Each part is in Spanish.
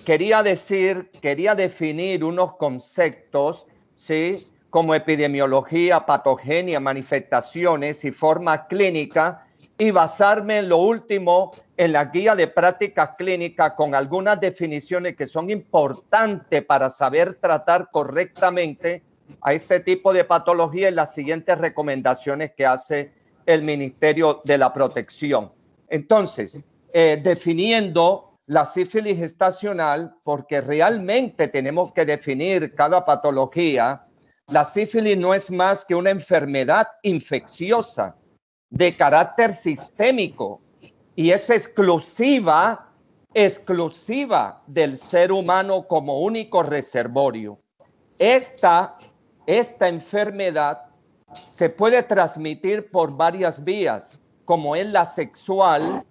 quería definir unos conceptos, ¿sí? Como epidemiología, patogenia, manifestaciones y forma clínica, y basarme en lo último en la guía de prácticas clínicas con algunas definiciones que son importantes para saber tratar correctamente a este tipo de patología y las siguientes recomendaciones que hace el Ministerio de la Protección. Entonces, definiendo la sífilis estacional, porque realmente tenemos que definir cada patología. La sífilis no es más que una enfermedad infecciosa de carácter sistémico y es exclusiva del ser humano como único reservorio. Esta enfermedad se puede transmitir por varias vías, como es la sexual,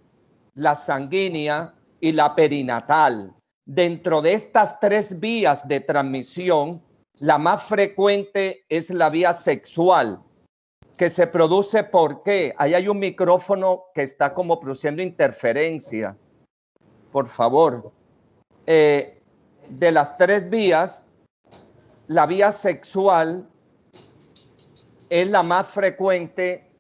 la sanguínea y la perinatal. Dentro de estas tres vías de transmisión, la más frecuente es la vía sexual, que se produce porque ahí hay un micrófono que está como produciendo interferencia. Por favor. De las tres vías, la vía sexual es la más frecuente.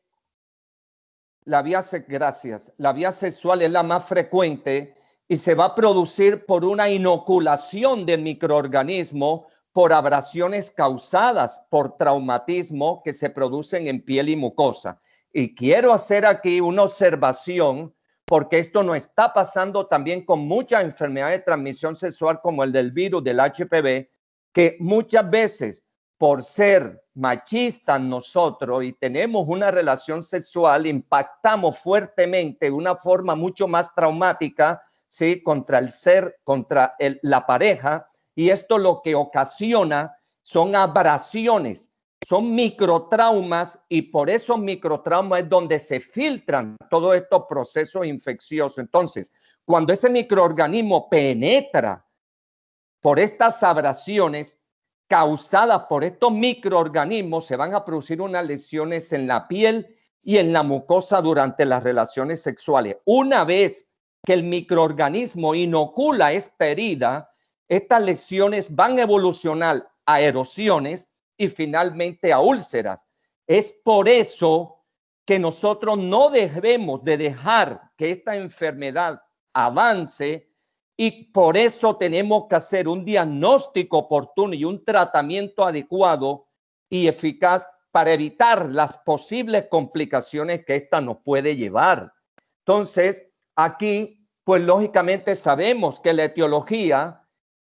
La vía sexual es la más frecuente y se va a producir por una inoculación del microorganismo por abrasiones causadas por traumatismo que se producen en piel y mucosa. Y quiero hacer aquí una observación, porque esto no está pasando también con muchas enfermedades de transmisión sexual como el del virus del HPV, que muchas veces por ser machistas nosotros y tenemos una relación sexual, impactamos fuertemente de una forma mucho más traumática, ¿sí? Contra la pareja, y esto lo que ocasiona son abrasiones, son microtraumas, y por esos microtraumas es donde se filtran todos estos procesos infecciosos. Entonces, cuando ese microorganismo penetra por estas abrasiones causadas por estos microorganismos, se van a producir unas lesiones en la piel y en la mucosa durante las relaciones sexuales. Una vez que el microorganismo inocula esta herida, estas lesiones van a evolucionar a erosiones y finalmente a úlceras. Es por eso que nosotros no debemos de dejar que esta enfermedad avance, y por eso tenemos que hacer un diagnóstico oportuno y un tratamiento adecuado y eficaz para evitar las posibles complicaciones que esta nos puede llevar. Entonces, aquí, pues lógicamente sabemos que la etiología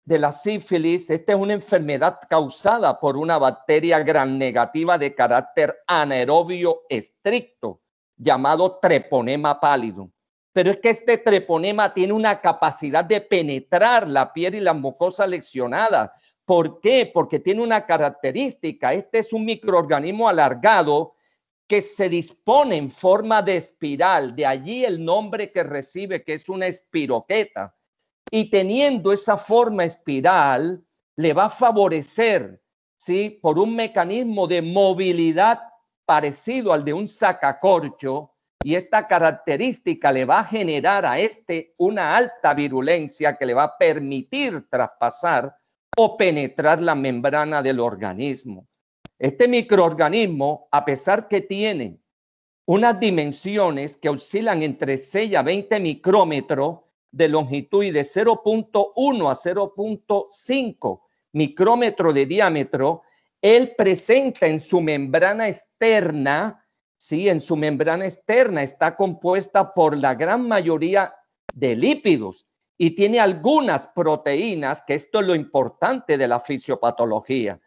de la sífilis, esta es una enfermedad causada por una bacteria gram negativa de carácter anaerobio estricto, llamado Treponema pallidum. Pero es que este treponema tiene una capacidad de penetrar la piel y la mucosa lesionada. ¿Por qué? Porque tiene una característica. Este es un microorganismo alargado que se dispone en forma de espiral. De allí el nombre que recibe, que es una espiroqueta. Y teniendo esa forma espiral, le va a favorecer, ¿sí? Por un mecanismo de movilidad parecido al de un sacacorcho, y esta característica le va a generar a una alta virulencia que le va a permitir traspasar o penetrar la membrana del organismo. Este microorganismo, a pesar que tiene unas dimensiones que oscilan entre 6 a 20 micrómetros de longitud y de 0.1 a 0.5 micrómetros de diámetro, él presenta en su membrana externa, sí, en su membrana externa está compuesta por la gran mayoría de lípidos y tiene algunas proteínas, que esto es lo importante de la fisiopatología.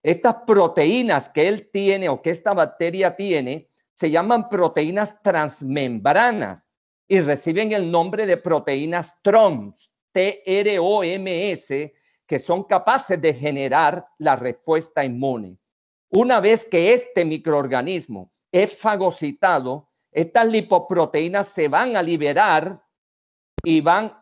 Estas proteínas que él tiene o que esta bacteria tiene se llaman proteínas transmembranas y reciben el nombre de proteínas TROMS, T-R-O-M-S, que son capaces de generar la respuesta inmune. Una vez que este microorganismo es fagocitado, estas lipoproteínas se van a liberar y van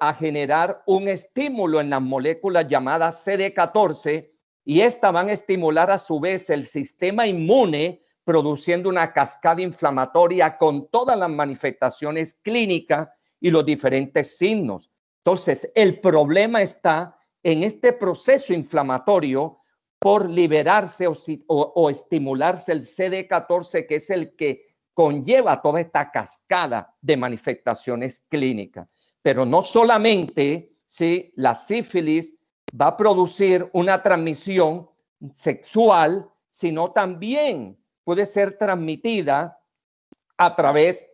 a generar un estímulo en las moléculas llamadas CD14, y estas van a estimular a su vez el sistema inmune, produciendo una cascada inflamatoria con todas las manifestaciones clínicas y los diferentes signos. Entonces, el problema está en este proceso inflamatorio por liberarse o estimularse el CD14, que es el que conlleva toda esta cascada de manifestaciones clínicas. Pero no solamente si la sífilis va a producir una transmisión sexual, sino también puede ser transmitida a través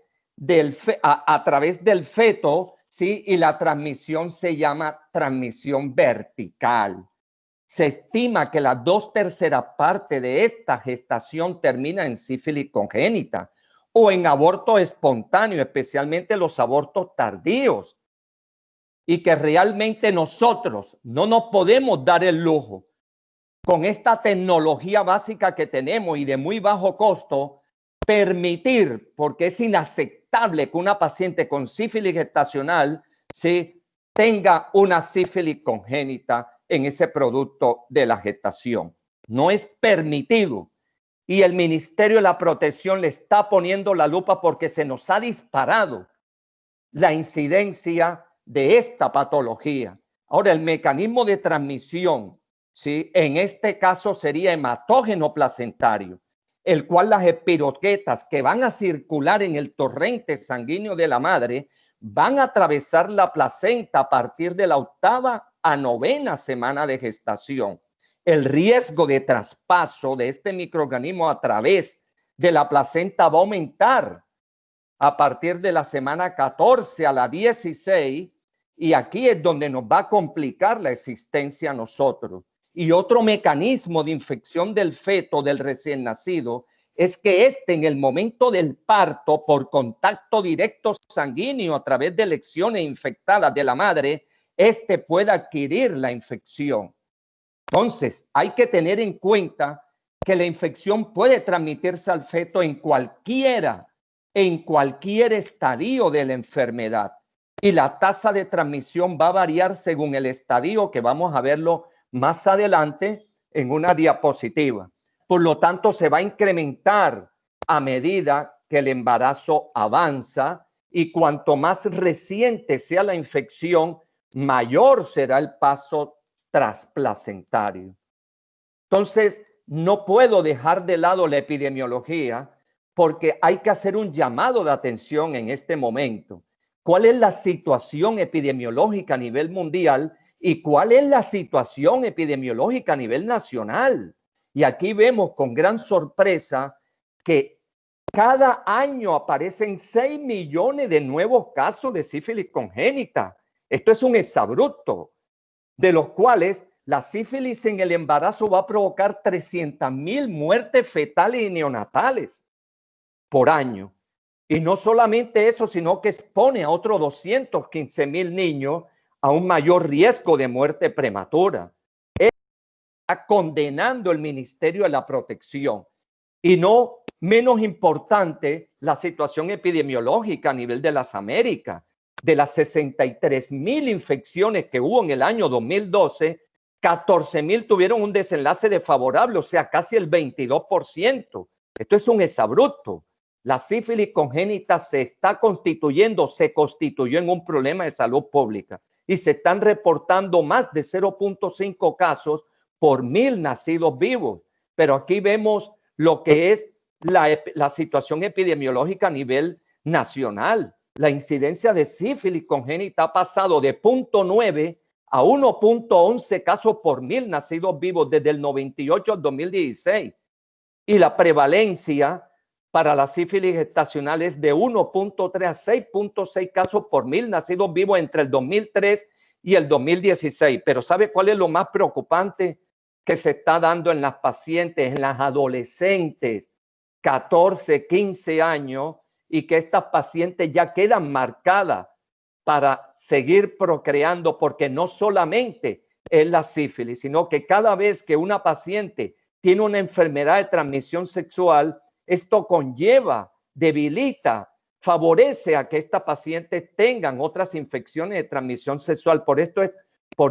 a través del feto, ¿sí? Y la transmisión se llama transmisión vertical. Se estima que las 2/3 partes de esta gestación termina en sífilis congénita o en aborto espontáneo, especialmente los abortos tardíos. Y que realmente nosotros no nos podemos dar el lujo, con esta tecnología básica que tenemos y de muy bajo costo, permitir, porque es inaceptable que una paciente con sífilis gestacional ¿sí? tenga una sífilis congénita en ese producto de la gestación. No es permitido. Y el Ministerio de la Protección le está poniendo la lupa porque se nos ha disparado la incidencia de esta patología. Ahora, el mecanismo de transmisión, ¿sí? En este caso sería hematógeno placentario, el cual las espiroquetas que van a circular en el torrente sanguíneo de la madre van a atravesar la placenta a partir de la 8ª a 9ª semana de gestación. El riesgo de traspaso de este microorganismo a través de la placenta va a aumentar a partir de la semana 14 a la 16, y aquí es donde nos va a complicar la existencia a nosotros. Y otro mecanismo de infección del feto, del recién nacido, es que en el momento del parto, por contacto directo sanguíneo a través de lesiones infectadas de la madre, pueda adquirir la infección. Entonces, hay que tener en cuenta que la infección puede transmitirse al feto en cualquier estadio de la enfermedad. Y la tasa de transmisión va a variar según el estadio, que vamos a verlo más adelante en una diapositiva. Por lo tanto, se va a incrementar a medida que el embarazo avanza, y cuanto más reciente sea la infección, mayor será el paso trasplacentario. Entonces, no puedo dejar de lado la epidemiología porque hay que hacer un llamado de atención en este momento. ¿Cuál es la situación epidemiológica a nivel mundial y cuál es la situación epidemiológica a nivel nacional? Y aquí vemos con gran sorpresa que cada año aparecen 6 millones de nuevos casos de sífilis congénita. Esto es un exabrupto, de los cuales la sífilis en el embarazo va a provocar 300,000 muertes fetales y neonatales por año. Y no solamente eso, sino que expone a otros 215,000 niños a un mayor riesgo de muerte prematura. Está condenando el Ministerio de la Protección. Y no menos importante, la situación epidemiológica a nivel de las Américas. De las 63,000 infecciones que hubo en el año 2012, 14,000 tuvieron un desenlace desfavorable, o sea, casi el 22%. Esto es un exabrupto. La sífilis congénita se constituyó en un problema de salud pública y se están reportando más de 0.5 casos por 1,000 nacidos vivos. Pero aquí vemos lo que es la situación epidemiológica a nivel nacional. La incidencia de sífilis congénita ha pasado de 0.9 a 1.11 casos por 1,000 nacidos vivos desde el 98 al 2016. Y la prevalencia para la sífilis gestacional es de 1.3 a 6.6 casos por 1,000 nacidos vivos entre el 2003 y el 2016. Pero ¿sabe cuál es lo más preocupante? Que se está dando en las pacientes, en las adolescentes, 14, 15 años, y que estas pacientes ya quedan marcadas para seguir procreando, porque no solamente es la sífilis, sino que cada vez que una paciente tiene una enfermedad de transmisión sexual, esto conlleva, debilita, favorece a que estas pacientes tengan otras infecciones de transmisión sexual. Por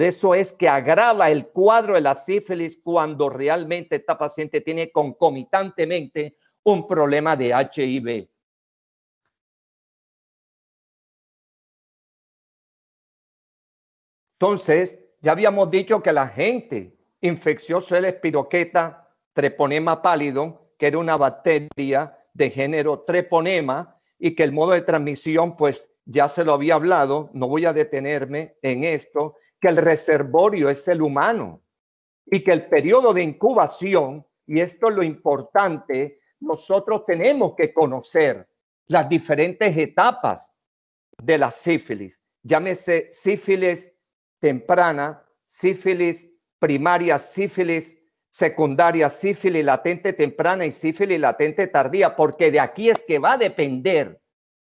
eso es que agrava el cuadro de la sífilis cuando realmente esta paciente tiene concomitantemente un problema de HIV. Entonces, ya habíamos dicho que el agente infeccioso es la Espiroqueta treponema pálido, que era una bacteria de género treponema, y que el modo de transmisión, pues ya se lo había hablado, no voy a detenerme en esto, que el reservorio es el humano y que el periodo de incubación, y esto es lo importante, nosotros tenemos que conocer las diferentes etapas de la sífilis. Llámese sífilis temprana, sífilis primaria, sífilis secundaria, sífilis latente temprana y sífilis latente tardía, porque de aquí es que va a depender,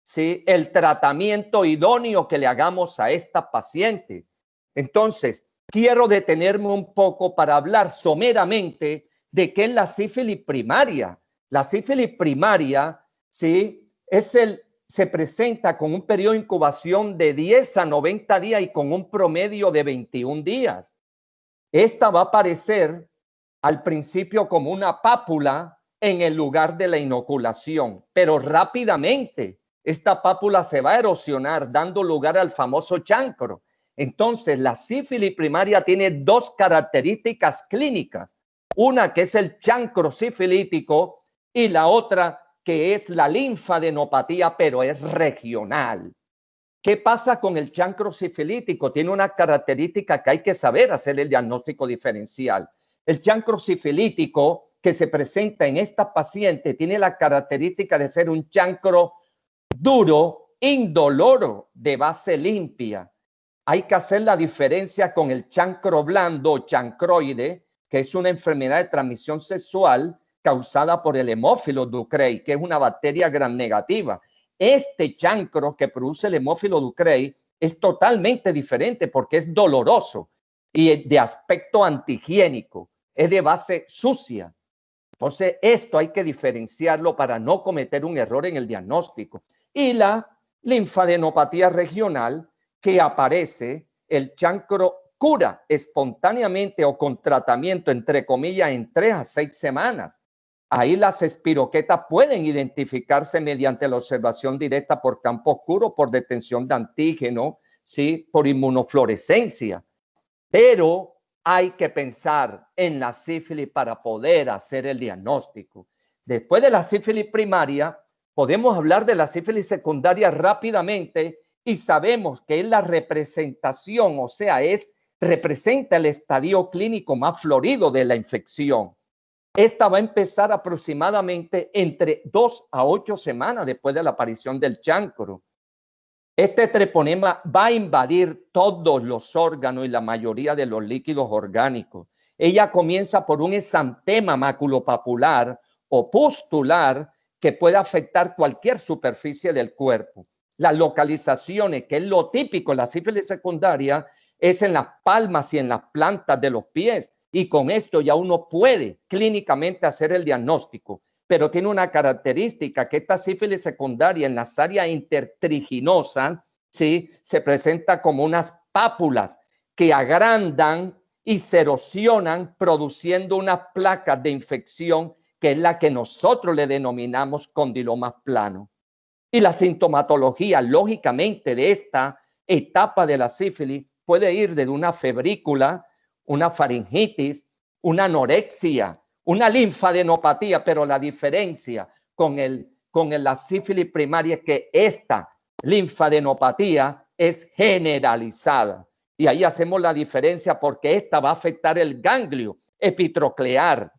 ¿sí?, el tratamiento idóneo que le hagamos a esta paciente. Entonces, quiero detenerme un poco para hablar someramente de qué es la sífilis primaria. La sífilis primaria, ¿sí?, se presenta con un periodo de incubación de 10 a 90 días y con un promedio de 21 días. Esta va a aparecer al principio como una pápula en el lugar de la inoculación, pero rápidamente esta pápula se va a erosionar, dando lugar al famoso chancro. Entonces, la sífilis primaria tiene dos características clínicas. Una que es el chancro sifilítico y la otra que es la linfadenopatía, pero es regional. ¿Qué pasa con el chancro sifilítico? Tiene una característica que hay que saber hacer el diagnóstico diferencial. El chancro sifilítico que se presenta en esta paciente tiene la característica de ser un chancro duro, indoloro, de base limpia. Hay que hacer la diferencia con el chancro blando o chancroide, que es una enfermedad de transmisión sexual causada por el hemófilo Ducrey, que es una bacteria gram negativa. Este chancro que produce el hemófilo Ducrey es totalmente diferente porque es doloroso y de aspecto antihigiénico, es de base sucia. Entonces, esto hay que diferenciarlo para no cometer un error en el diagnóstico. Y la linfadenopatía regional, que aparece, el chancro cura espontáneamente o con tratamiento, entre comillas, en 3 a 6 semanas. Ahí las espiroquetas pueden identificarse mediante la observación directa por campo oscuro, por detención de antígeno, ¿sí?, por inmunofluorescencia. Pero hay que pensar en la sífilis para poder hacer el diagnóstico. Después de la sífilis primaria, podemos hablar de la sífilis secundaria rápidamente y sabemos que es la representación, o sea, representa el estadio clínico más florido de la infección. Esta va a empezar aproximadamente entre 2 a 8 semanas después de la aparición del chancro. Este treponema va a invadir todos los órganos y la mayoría de los líquidos orgánicos. Ella comienza por un exantema maculopapular o pustular que puede afectar cualquier superficie del cuerpo. Las localizaciones, que es lo típico en la sífilis secundaria, es en las palmas y en las plantas de los pies. Y con esto ya uno puede clínicamente hacer el diagnóstico. Pero tiene una característica, que esta sífilis secundaria en las áreas intertriginosas, ¿sí?, se presenta como unas pápulas que agrandan y se erosionan, produciendo unas placas de infección, que es la que nosotros le denominamos condilomas planos. Y la sintomatología, lógicamente, de esta etapa de la sífilis puede ir desde una febrícula, una faringitis, una anorexia, una linfadenopatía, pero la diferencia con la sífilis primaria es que esta linfadenopatía es generalizada. Y ahí hacemos la diferencia porque esta va a afectar el ganglio epitroclear,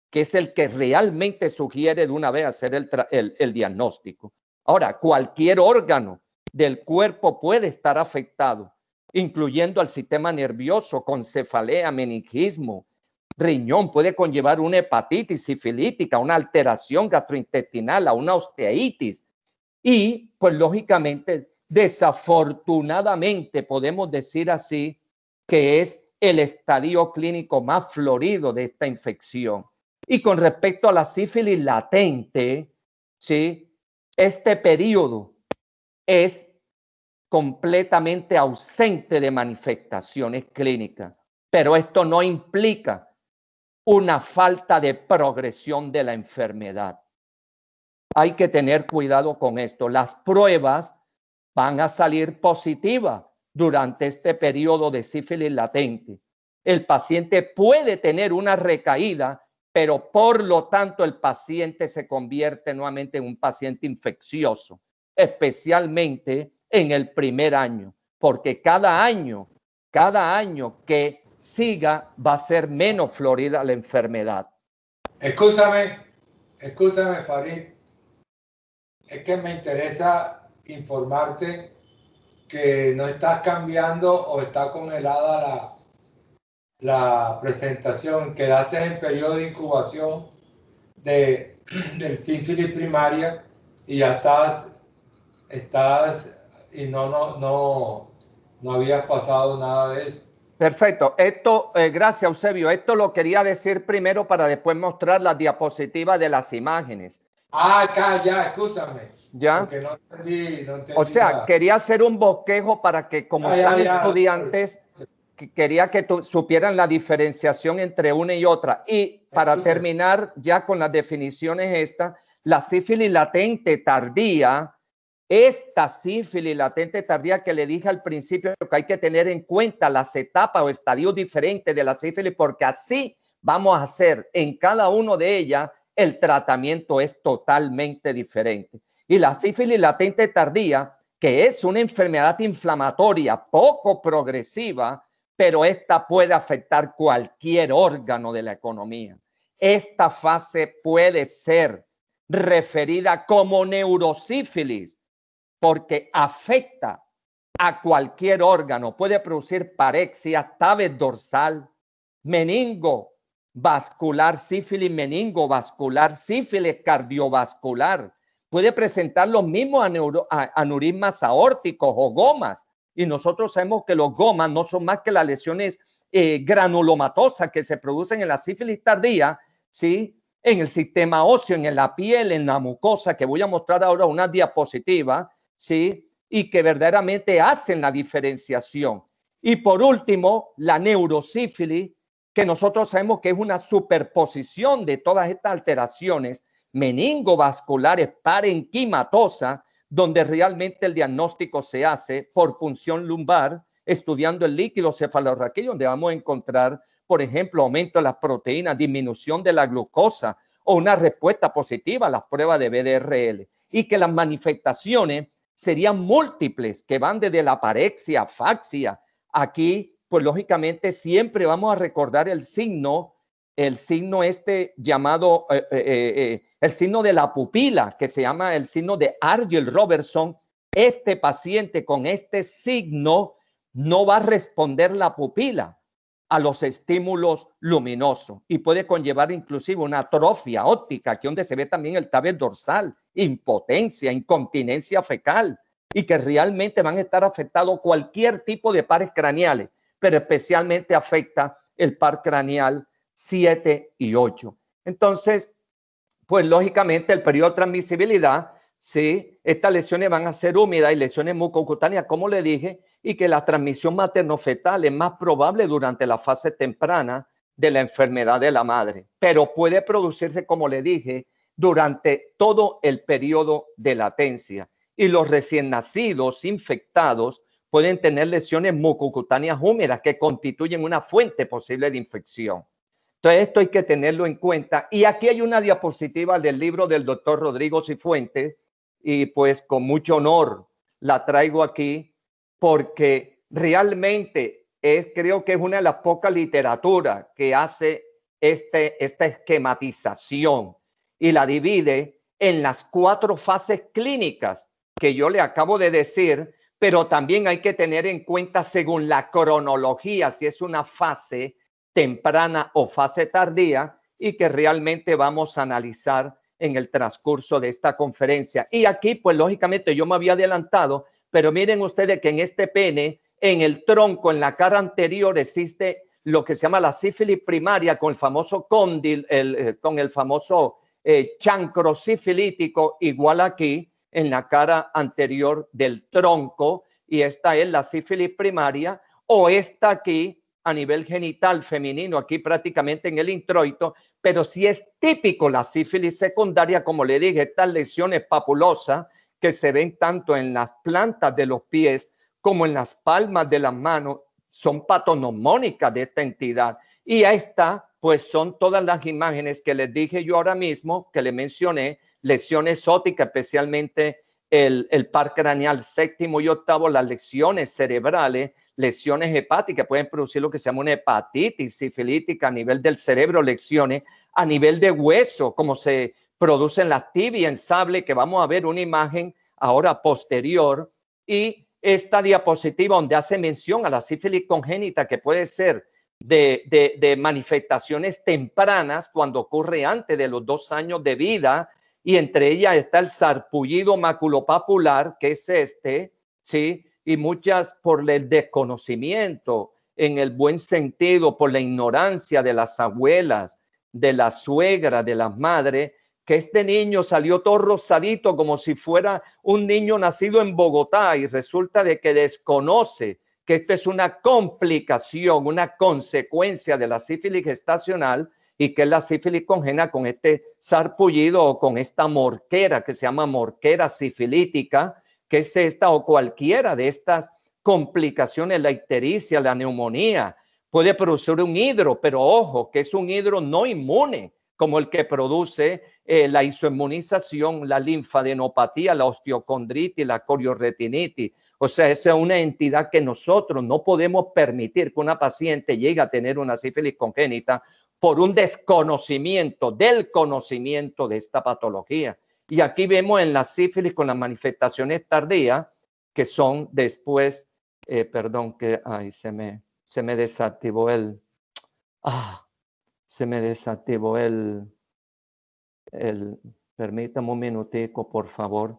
que es el que realmente sugiere de una vez hacer el diagnóstico. Ahora, cualquier órgano del cuerpo puede estar afectado, incluyendo al sistema nervioso, con cefalea, meningismo, riñón, puede conllevar una hepatitis sifilítica, una alteración gastrointestinal, a una osteitis. Y, pues, lógicamente, desafortunadamente, podemos decir así, que es el estadio clínico más florido de esta infección. Y con respecto a la sífilis latente, ¿sí?, este periodo es completamente ausente de manifestaciones clínicas, pero esto no implica una falta de progresión de la enfermedad. Hay que tener cuidado con esto. Las pruebas van a salir positivas durante este periodo de sífilis latente. El paciente puede tener una recaída, pero por lo tanto el paciente se convierte nuevamente en un paciente infeccioso, especialmente en el primer año, porque cada año que siga va a ser menos florida la enfermedad. Escúchame, Farid, es que me interesa informarte que no estás cambiando o está congelada la presentación. Quedaste en periodo de incubación del sífilis primaria y ya estás y no habías pasado nada de eso. Perfecto. Esto, gracias, Eusebio. Esto lo quería decir primero para después mostrar las diapositivas de las imágenes. Ah, acá, ya, escúchame. ¿Ya? Porque no entendí O sea, nada. quería hacer un bosquejo para que, como están estudiantes, quería que supieran la diferenciación entre una y otra. Y para terminar ya con las definiciones estas, la sífilis latente tardía, esta sífilis latente tardía que le dije al principio que hay que tener en cuenta las etapas o estadios diferentes de la sífilis, porque así vamos a hacer en cada uno de ellas, el tratamiento es totalmente diferente. Y la sífilis latente tardía, que es una enfermedad inflamatoria poco progresiva, pero esta puede afectar cualquier órgano de la economía. Esta fase puede ser referida como neurosífilis porque afecta a cualquier órgano. Puede producir parexia, tabes dorsal, meningo vascular, sífilis meningovascular, sífilis cardiovascular. Puede presentar los mismos aneurismas aórticos o gomas. Y nosotros sabemos que los gomas no son más que las lesiones granulomatosas que se producen en la sífilis tardía, ¿sí? En el sistema óseo, en la piel, en la mucosa, que voy a mostrar ahora una diapositiva, ¿sí? Y que verdaderamente hacen la diferenciación. Y por último, la neurosífilis, que nosotros sabemos que es una superposición de todas estas alteraciones meningovasculares parenquimatosas, donde realmente el diagnóstico se hace por punción lumbar, estudiando el líquido cefalorraquídeo, donde vamos a encontrar, por ejemplo, aumento de las proteínas, disminución de la glucosa o una respuesta positiva a las pruebas de BDRL. Y que las manifestaciones serían múltiples, que van desde la parexia, afaxia. Aquí, pues lógicamente siempre vamos a recordar el signo este llamado, el signo de la pupila, que se llama el signo de Argyll-Robertson. Este paciente con este signo no va a responder la pupila a los estímulos luminosos y puede conllevar inclusive una atrofia óptica, aquí donde se ve también el tabes dorsal, impotencia, incontinencia fecal, y que realmente van a estar afectados cualquier tipo de pares craneales, pero especialmente afecta el par craneal 7 y 8. Entonces, pues lógicamente el periodo de transmisibilidad, sí, estas lesiones van a ser húmedas y lesiones mucocutáneas, como le dije, y que la transmisión materno-fetal es más probable durante la fase temprana de la enfermedad de la madre, pero puede producirse, como le dije, durante todo el periodo de latencia. Y los recién nacidos infectados pueden tener lesiones mucocutáneas húmedas que constituyen una fuente posible de infección. Entonces, esto hay que tenerlo en cuenta. Y aquí hay una diapositiva del libro del doctor Rodrigo Cifuentes, y pues con mucho honor la traigo aquí, porque realmente creo que es una de las pocas literaturas que hace esta esquematización y la divide en las 4 fases clínicas que yo le acabo de decir, pero también hay que tener en cuenta según la cronología, si es una fase temprana o fase tardía, y que realmente vamos a analizar en el transcurso de esta conferencia. Y aquí, pues lógicamente yo me había adelantado, pero miren ustedes que en este pene, en el tronco, en la cara anterior, existe lo que se llama la sífilis primaria con el famoso cóndil, con el famoso chancro sifilítico, igual aquí en la cara anterior del tronco, y esta es la sífilis primaria, o esta aquí a nivel genital femenino, aquí prácticamente en el introito, pero sí es típico la sífilis secundaria, como le dije, estas lesiones papulosas que se ven tanto en las plantas de los pies como en las palmas de las manos, son patonomónicas de esta entidad. Y esta, pues son todas las imágenes que les dije yo ahora mismo, que le mencioné, lesiones ópticas, especialmente el par craneal séptimo y octavo, las lesiones cerebrales, lesiones hepáticas, pueden producir lo que se llama una hepatitis sifilítica a nivel del cerebro, lesiones a nivel de hueso, como se producen las tibias en sable, que vamos a ver una imagen ahora posterior, y esta diapositiva donde hace mención a la sífilis congénita, que puede ser de manifestaciones tempranas cuando ocurre antes de los 2 años de vida, y entre ellas está el sarpullido maculopapular, que es este, ¿sí? Y muchas por el desconocimiento, en el buen sentido, por la ignorancia de las abuelas, de la suegra, de las madres, que este niño salió todo rosadito como si fuera un niño nacido en Bogotá, y resulta de que desconoce que esto es una complicación, una consecuencia de la sífilis gestacional, y que es la sífilis congénita con este sarpullido o con esta morquera que se llama morquera sifilítica, que es esta o cualquiera de estas complicaciones, la ictericia, la neumonía. Puede producir un hidro, pero ojo, que es un hidro no inmune, como el que produce la isoinmunización, la linfadenopatía, la osteocondritis, la corioretinitis. O sea, esa es una entidad que nosotros no podemos permitir que una paciente llegue a tener una sífilis congénita por un desconocimiento del conocimiento de esta patología. Y aquí vemos en la sífilis con las manifestaciones tardías, que son después, perdón, que ay, se me desactivó se me desactivó permítame un minutico, por favor.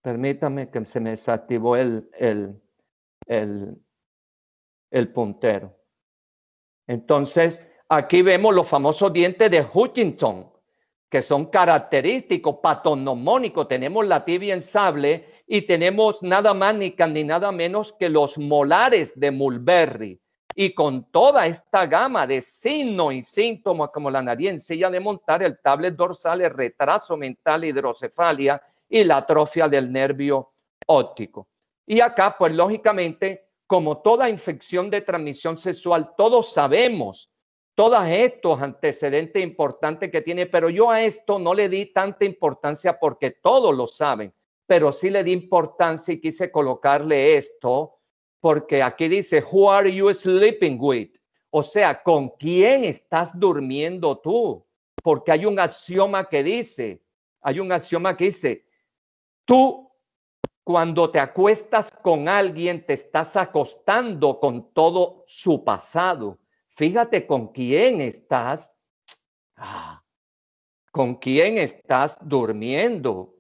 Permítame que se me desactivó el puntero. Entonces, aquí vemos los famosos dientes de Hutchinson, que son característicos, patonomónicos. Tenemos la tibia en sable y tenemos nada más ni nada menos que los molares de Mulberry. Y con toda esta gama de signos y síntomas como la nariz en silla de montar, el tablet dorsal, el retraso mental, hidrocefalia y la atrofia del nervio óptico. Y acá, pues lógicamente, como toda infección de transmisión sexual, todos sabemos todos estos antecedentes importantes que tiene, pero yo a esto no le di tanta importancia porque todos lo saben, pero sí le di importancia y quise colocarle esto porque aquí dice, who are you sleeping with? O sea, ¿con quién estás durmiendo tú? Porque hay un axioma que dice, tú cuando te acuestas con alguien te estás acostando con todo su pasado. Fíjate con quién estás, con quién estás durmiendo,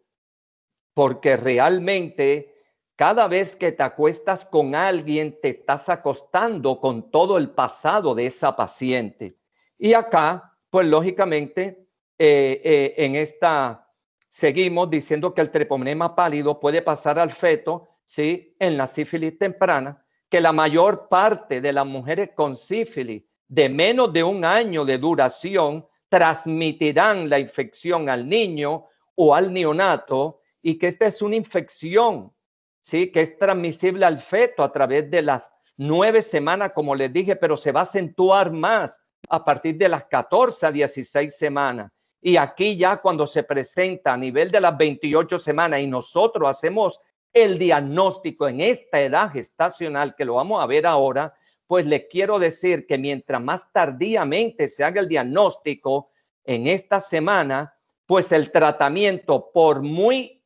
porque realmente cada vez que te acuestas con alguien te estás acostando con todo el pasado de esa paciente. Y acá, pues lógicamente, en esta seguimos diciendo que el treponema pálido puede pasar al feto, ¿sí? En la sífilis temprana, que la mayor parte de las mujeres con sífilis de menos de 1 año de duración transmitirán la infección al niño o al neonato, y que esta es una infección, ¿sí? Que es transmisible al feto a través de las 9 semanas, como les dije, pero se va a acentuar más a partir de las 14 a 16 semanas. Y aquí ya cuando se presenta a nivel de las 28 semanas y nosotros hacemos el diagnóstico en esta edad gestacional, que lo vamos a ver ahora, pues les quiero decir que mientras más tardíamente se haga el diagnóstico en esta semana, pues el tratamiento, por muy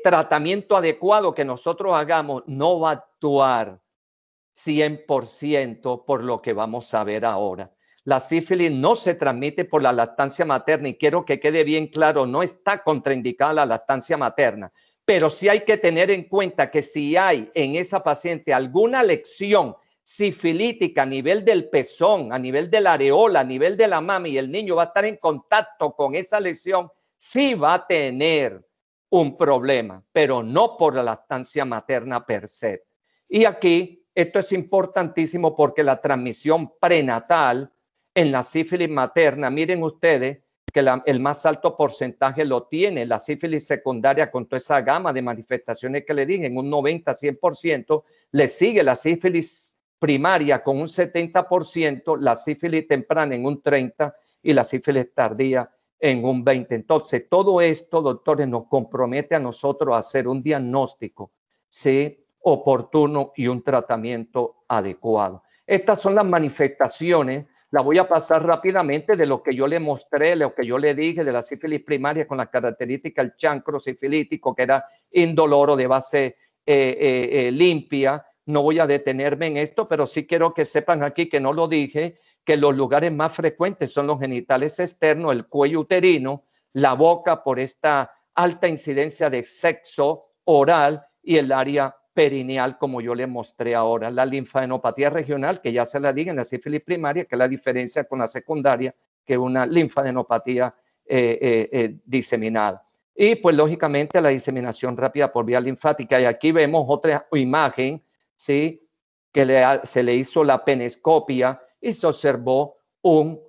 tratamiento adecuado que nosotros hagamos, no va a actuar 100% por lo que vamos a ver ahora. La sífilis no se transmite por la lactancia materna y quiero que quede bien claro, no está contraindicada la lactancia materna, pero sí hay que tener en cuenta que si hay en esa paciente alguna lesión sifilítica a nivel del pezón, a nivel de la areola, a nivel de la mama, y el niño va a estar en contacto con esa lesión, sí va a tener un problema, pero no por la lactancia materna per se. Y aquí esto es importantísimo porque la transmisión prenatal en la sífilis materna, miren ustedes que el más alto porcentaje lo tiene. La sífilis secundaria, con toda esa gama de manifestaciones que le dije, en un 90-100%, le sigue la sífilis primaria con un 70%, la sífilis temprana en un 30% y la sífilis tardía en un 20%. Entonces, todo esto, doctores, nos compromete a nosotros a hacer un diagnóstico, ¿sí?, oportuno y un tratamiento adecuado. Estas son las manifestaciones. La voy a pasar rápidamente de lo que yo le mostré, lo que yo le dije de la sífilis primaria con la característica del chancro sifilítico, que era indoloro, de base limpia. No voy a detenerme en esto, pero sí quiero que sepan aquí, que no lo dije, que los lugares más frecuentes son los genitales externos, el cuello uterino, la boca por esta alta incidencia de sexo oral y el área perineal, como yo le mostré ahora. La linfadenopatía regional, que ya se la dije en la sífilis primaria, que es la diferencia con la secundaria, que es una linfadenopatía diseminada. Y pues lógicamente la diseminación rápida por vía linfática. Y aquí vemos otra imagen, ¿sí?, que se le hizo la penescopia y se observó un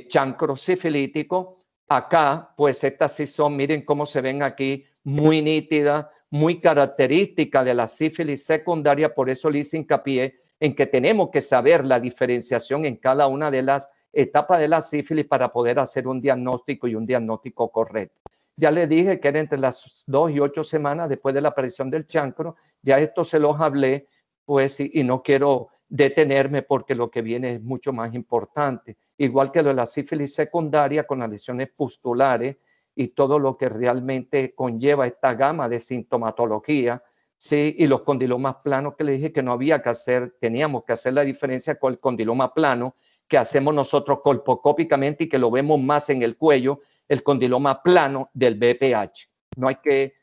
chancro sifilítico. Acá, pues estas sí son, miren cómo se ven aquí, muy nítidas, muy característica de la sífilis secundaria. Por eso le hice hincapié en que tenemos que saber la diferenciación en cada una de las etapas de la sífilis para poder hacer un diagnóstico y un diagnóstico correcto. Ya le dije que era entre las 2 y 8 semanas después de la aparición del chancro. Ya esto se los hablé, pues, y no quiero detenerme porque lo que viene es mucho más importante. Igual que lo de la sífilis secundaria con las lesiones pustulares y todo lo que realmente conlleva esta gama de sintomatología, ¿sí? Y los condilomas planos, que le dije que no había que hacer, teníamos que hacer la diferencia con el condiloma plano que hacemos nosotros colposcópicamente y que lo vemos más en el cuello, el condiloma plano del BPH. No hay que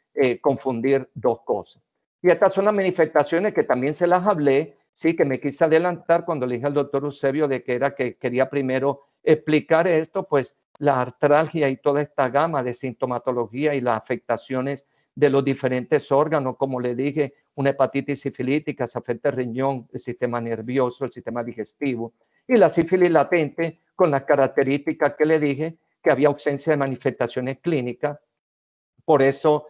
confundir dos cosas. Y estas son las manifestaciones que también se las hablé, sí, que me quise adelantar cuando le dije al doctor Eusebio de que era que quería primero explicar esto, pues la artralgia y toda esta gama de sintomatología y las afectaciones de los diferentes órganos, como le dije, una hepatitis sifilítica, se afecta el riñón, el sistema nervioso, el sistema digestivo, y la sífilis latente con las características que le dije, que había ausencia de manifestaciones clínicas. Por eso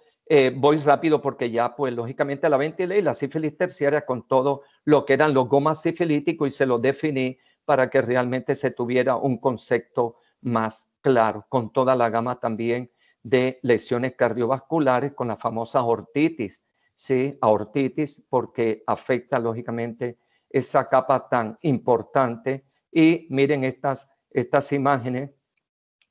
voy rápido porque ya, pues, lógicamente la ventilé, y la sífilis terciaria con todo lo que eran los gomas sifilíticos y se los definí para que realmente se tuviera un concepto más claro, con toda la gama también de lesiones cardiovasculares, con la famosa aortitis, ¿sí? Aortitis, porque afecta lógicamente esa capa tan importante. Y miren estas imágenes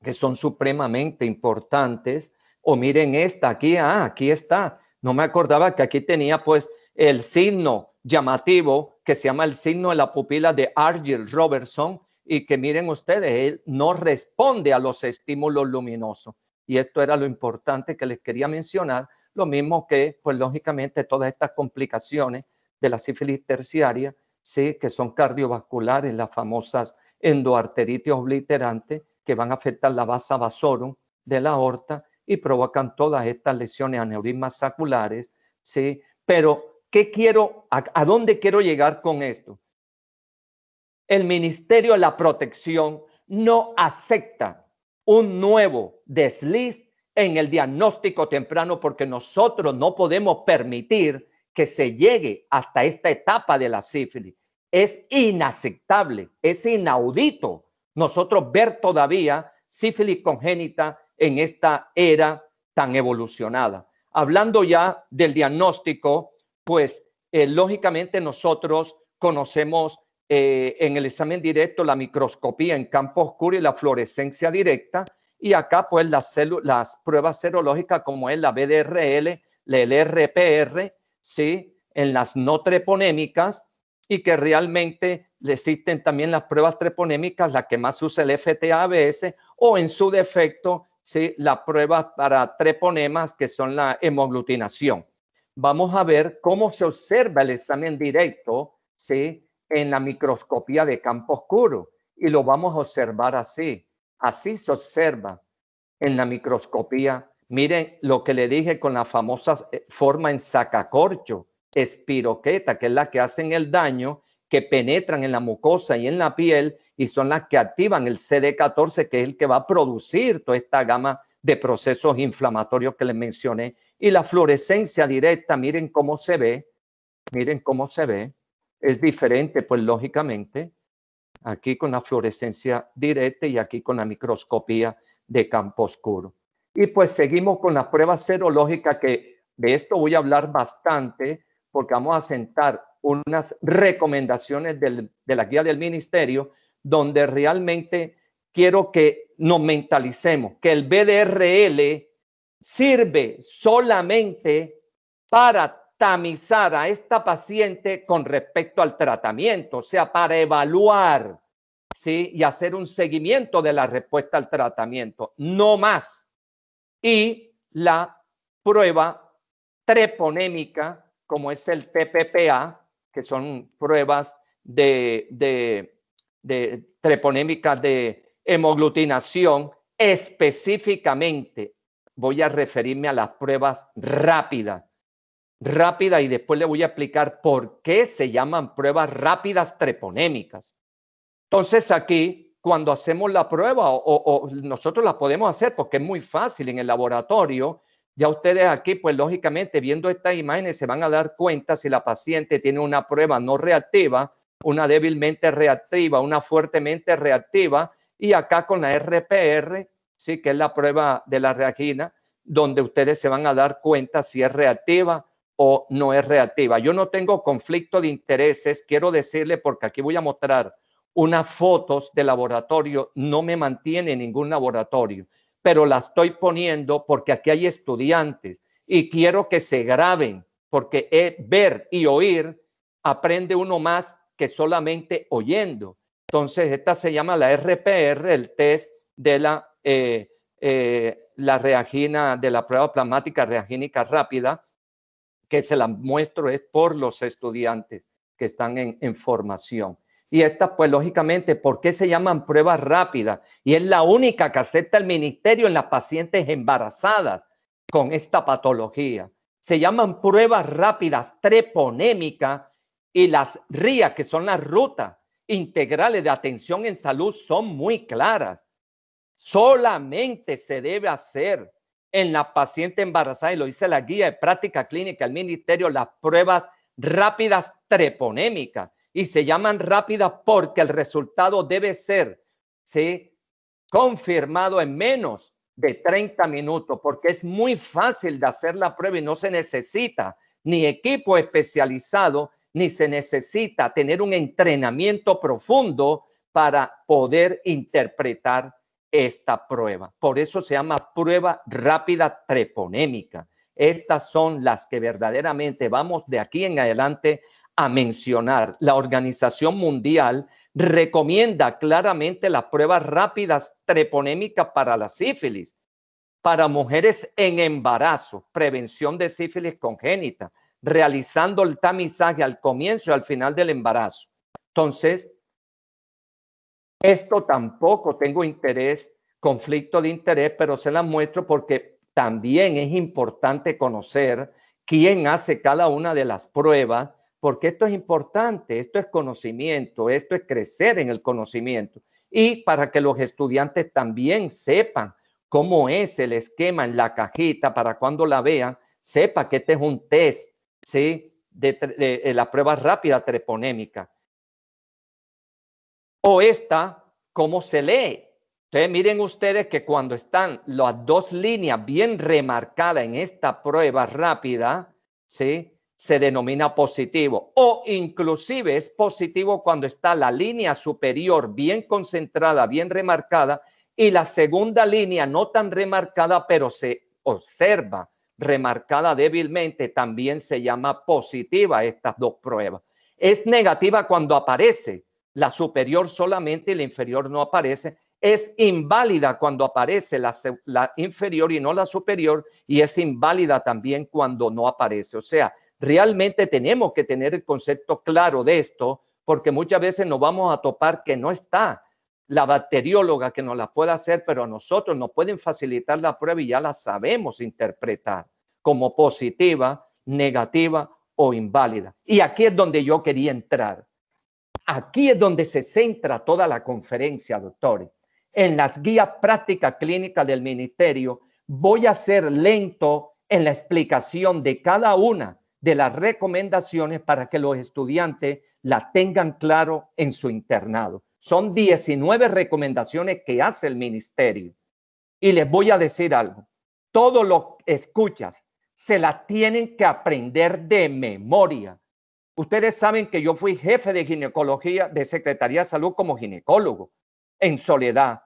que son supremamente importantes. O miren esta, aquí, aquí está. No me acordaba que aquí tenía pues el signo llamativo que se llama el signo de la pupila de Argyll-Robertson, y que miren ustedes, él no responde a los estímulos luminosos. Y esto era lo importante que les quería mencionar, lo mismo que, pues lógicamente, todas estas complicaciones de la sífilis terciaria, sí, que son cardiovasculares, las famosas endoarteritis obliterantes, que van a afectar la vasa vasorum de la aorta y provocan todas estas lesiones, aneurismas saculares, ¿sí? Pero, ¿qué quiero, a dónde quiero llegar con esto? El Ministerio de la Protección no acepta un nuevo desliz en el diagnóstico temprano, porque nosotros no podemos permitir que se llegue hasta esta etapa de la sífilis. Es inaceptable, es inaudito nosotros ver todavía sífilis congénita en esta era tan evolucionada. Hablando ya del diagnóstico, pues lógicamente nosotros conocemos en el examen directo la microscopía en campo oscuro y la fluorescencia directa, y acá pues las pruebas serológicas como es la BDRL, la LRPR, ¿sí? En las no treponémicas, y que realmente existen también las pruebas treponémicas, la que más usa el FTA-ABS, o en su defecto, ¿sí?, las pruebas para treponemas, que son la hemoaglutinación. Vamos a ver cómo se observa el examen directo, ¿sí?, en la microscopía de campo oscuro, y lo vamos a observar así. Así se observa en la microscopía. Miren lo que le dije con la famosa forma en sacacorcho, espiroqueta, que es la que hacen el daño, que penetran en la mucosa y en la piel y son las que activan el CD14, que es el que va a producir toda esta gama de procesos inflamatorios que les mencioné. Y la fluorescencia directa, miren cómo se ve, es diferente, pues lógicamente, aquí con la fluorescencia directa y aquí con la microscopía de campo oscuro. Y pues seguimos con las pruebas serológicas, que de esto voy a hablar bastante, porque vamos a sentar unas recomendaciones de la guía del ministerio, donde realmente quiero que nos mentalicemos que el VDRL sirve solamente para tamizar a esta paciente con respecto al tratamiento, o sea, para evaluar, ¿sí? Y hacer un seguimiento de la respuesta al tratamiento, no más. Y la prueba treponémica, como es el TPPA, que son pruebas de treponémicas de hemoglutinación, específicamente voy a referirme a las pruebas rápidas, y después le voy a explicar por qué se llaman pruebas rápidas treponémicas. Entonces aquí, cuando hacemos la prueba, o nosotros la podemos hacer porque es muy fácil en el laboratorio, ya ustedes aquí, pues lógicamente, viendo estas imágenes, se van a dar cuenta si la paciente tiene una prueba no reactiva, una débilmente reactiva, una fuertemente reactiva, y acá con la RPR, sí, que es la prueba de la reagina, donde ustedes se van a dar cuenta si es reactiva o no es reactiva. Yo no tengo conflicto de intereses, quiero decirle, porque aquí voy a mostrar unas fotos de laboratorio, no me mantiene en ningún laboratorio, pero la estoy poniendo porque aquí hay estudiantes y quiero que se graben, porque ver y oír aprende uno más que solamente oyendo. Entonces, esta se llama la RPR, el test de la reagina, de la prueba plasmática reagínica rápida, que se la muestro es por los estudiantes que están en formación. Y esta, pues lógicamente, ¿por qué se llaman pruebas rápidas? Y es la única que acepta el ministerio en las pacientes embarazadas con esta patología. Se llaman pruebas rápidas treponémicas, y las RIA, que son las rutas integrales de atención en salud, son muy claras. Solamente se debe hacer en la paciente embarazada, y lo dice la guía de práctica clínica del ministerio, las pruebas rápidas treponémicas, y se llaman rápidas porque el resultado debe ser, ¿sí?, confirmado en menos de 30 minutos, porque es muy fácil de hacer la prueba y no se necesita ni equipo especializado, ni se necesita tener un entrenamiento profundo para poder interpretar esta prueba. Por eso se llama prueba rápida treponémica. Estas son las que verdaderamente vamos de aquí en adelante a mencionar. La Organización Mundial recomienda claramente las pruebas rápidas treponémicas para la sífilis, para mujeres en embarazo, prevención de sífilis congénita, realizando el tamizaje al comienzo y al final del embarazo. Entonces, esto tampoco tengo interés, conflicto de interés, pero se las muestro porque también es importante conocer quién hace cada una de las pruebas, porque esto es importante, esto es conocimiento, esto es crecer en el conocimiento, y para que los estudiantes también sepan cómo es el esquema en la cajita, para cuando la vean, sepa que este es un test, ¿sí?, de la prueba rápida treponémica. O esta, ¿cómo se lee? Entonces, miren ustedes que cuando están las dos líneas bien remarcadas en esta prueba rápida, ¿sí?, se denomina positivo. O inclusive es positivo cuando está la línea superior bien concentrada, bien remarcada, y la segunda línea no tan remarcada, pero se observa remarcada débilmente, también se llama positiva estas dos pruebas. Es negativa cuando aparece la superior solamente y la inferior no aparece. Es inválida cuando aparece la inferior y no la superior, y es inválida también cuando no aparece. O sea, realmente tenemos que tener el concepto claro de esto, porque muchas veces nos vamos a topar que no está la bacterióloga que nos la pueda hacer, pero a nosotros nos pueden facilitar la prueba y ya la sabemos interpretar como positiva, negativa o inválida. Y aquí es donde yo quería entrar. Aquí es donde se centra toda la conferencia, doctores. En las guías prácticas clínicas del ministerio, voy a ser lento en la explicación de cada una de las recomendaciones para que los estudiantes la tengan claro en su internado. Son 19 recomendaciones que hace el ministerio. Y les voy a decir algo. Todo lo que escuchas se la tienen que aprender de memoria. Ustedes saben que yo fui jefe de ginecología de Secretaría de Salud como ginecólogo en Soledad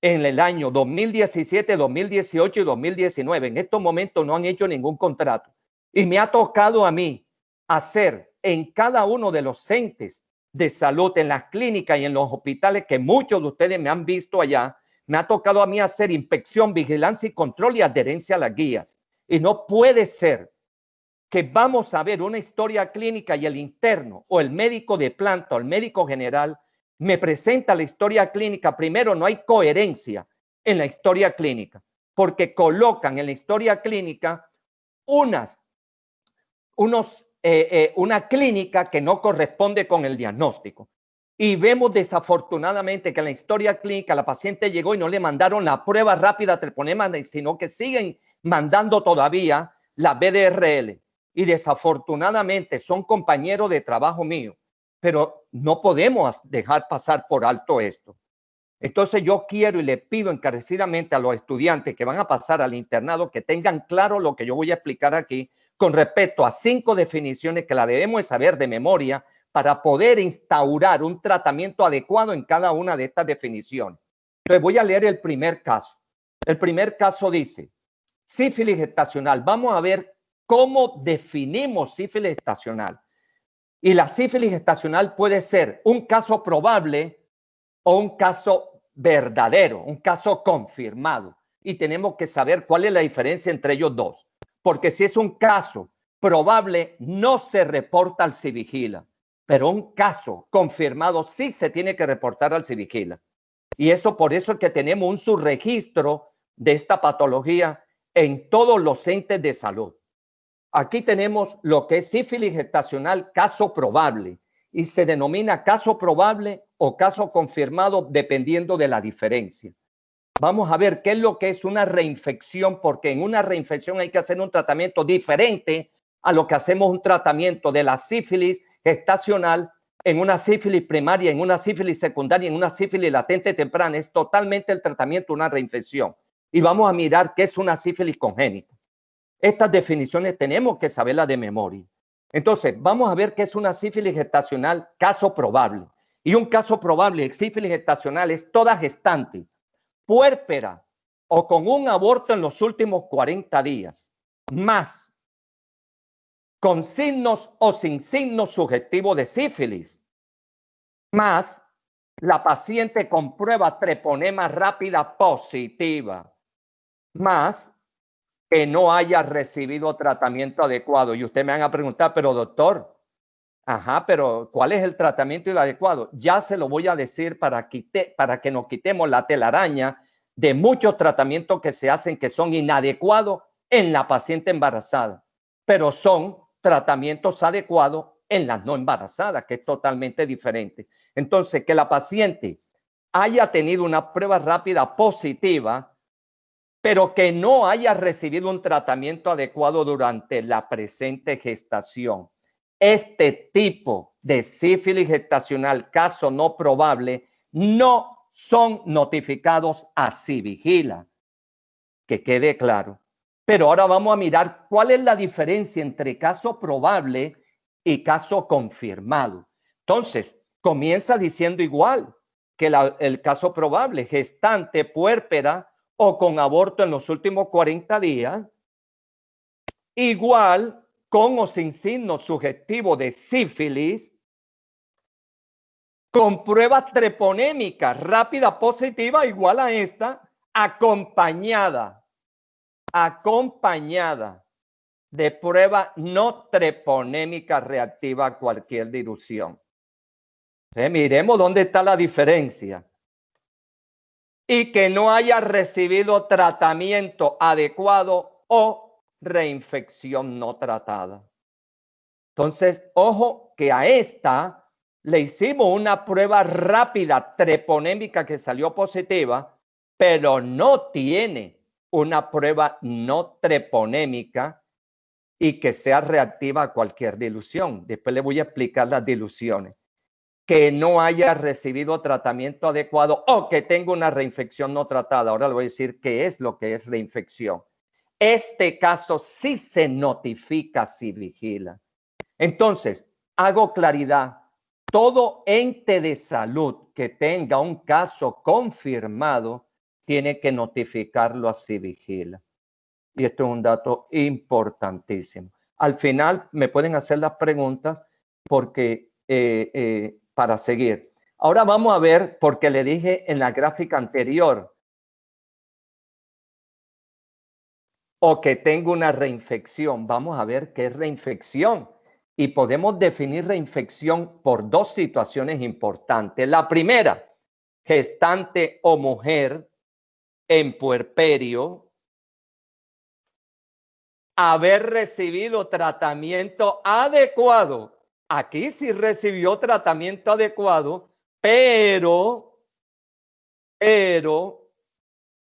en el año 2017, 2018 y 2019. En estos momentos no han hecho ningún contrato. Y me ha tocado a mí hacer en cada uno de los centros de salud, en las clínicas y en los hospitales, que muchos de ustedes me han visto allá, me ha tocado a mí hacer inspección, vigilancia y control y adherencia a las guías. Y no puede ser que vamos a ver una historia clínica y el interno o el médico de planta o el médico general me presenta la historia clínica. Primero, no hay coherencia en la historia clínica, porque colocan en la historia clínica una clínica que no corresponde con el diagnóstico. Y vemos desafortunadamente que en la historia clínica la paciente llegó y no le mandaron la prueba rápida treponema, sino que siguen mandando todavía la BDRL. Y desafortunadamente son compañeros de trabajo mío, pero no podemos dejar pasar por alto esto. Entonces yo quiero y le pido encarecidamente a los estudiantes que van a pasar al internado que tengan claro lo que yo voy a explicar aquí con respecto a 5 definiciones que la debemos saber de memoria para poder instaurar un tratamiento adecuado en cada una de estas definiciones. Entonces voy a leer el primer caso. El primer caso dice, sífilis gestacional. Vamos a ver cómo definimos sífilis gestacional. Y la sífilis gestacional puede ser un caso probable o un caso verdadero, un caso confirmado. Y tenemos que saber cuál es la diferencia entre ellos dos. Porque si es un caso probable, no se reporta al Civigila. Pero un caso confirmado sí se tiene que reportar al Civigila. Y eso por eso es que tenemos un subregistro de esta patología en todos los entes de salud. Aquí tenemos lo que es sífilis gestacional, caso probable, y se denomina caso probable o caso confirmado dependiendo de la diferencia. Vamos a ver qué es lo que es una reinfección, porque en una reinfección hay que hacer un tratamiento diferente a lo que hacemos un tratamiento de la sífilis gestacional en una sífilis primaria, en una sífilis secundaria, en una sífilis latente temprana. Es totalmente el tratamiento de una reinfección. Y vamos a mirar qué es una sífilis congénita. Estas definiciones tenemos que saberlas de memoria. Entonces, vamos a ver qué es una sífilis gestacional, caso probable. Y un caso probable de sífilis gestacional es toda gestante, puérpera o con un aborto en los últimos 40 días, más con signos o sin signos sugestivos de sífilis, más la paciente con prueba treponema rápida positiva, más que no haya recibido tratamiento adecuado. Y usted me van a preguntar, pero doctor, pero ¿cuál es el tratamiento adecuado? Ya se lo voy a decir para que nos quitemos la telaraña de muchos tratamientos que se hacen que son inadecuados en la paciente embarazada, pero son tratamientos adecuados en las no embarazadas, que es totalmente diferente. Entonces, que la paciente haya tenido una prueba rápida positiva, pero que no haya recibido un tratamiento adecuado durante la presente gestación. Este tipo de sífilis gestacional, caso no probable, no son notificados a Civigila, que quede claro. Pero ahora vamos a mirar cuál es la diferencia entre caso probable y caso confirmado. Entonces, comienza diciendo igual que el caso probable, gestante, puérpera, o con aborto en los últimos 40 días, igual con o sin signo sugestivo de sífilis, con prueba treponémica rápida positiva igual a esta, acompañada de prueba no treponémica reactiva a cualquier dilución. Miremos dónde está la diferencia. Y que no haya recibido tratamiento adecuado o reinfección no tratada. Entonces, ojo que a esta le hicimos una prueba rápida treponémica que salió positiva, pero no tiene una prueba no treponémica y que sea reactiva a cualquier dilución. Después le voy a explicar las diluciones. Que no haya recibido tratamiento adecuado o que tenga una reinfección no tratada. Ahora le voy a decir qué es lo que es reinfección. Este caso sí se notifica si vigila. Entonces, hago claridad. Todo ente de salud que tenga un caso confirmado tiene que notificarlo a si vigila. Y esto es un dato importantísimo. Al final me pueden hacer las preguntas porque para seguir. Ahora vamos a ver, porque le dije en la gráfica anterior, o que tengo una reinfección. Vamos a ver qué es reinfección. Y podemos definir reinfección por dos situaciones importantes. La primera, gestante o mujer en puerperio, haber recibido tratamiento adecuado. Aquí sí recibió tratamiento adecuado, pero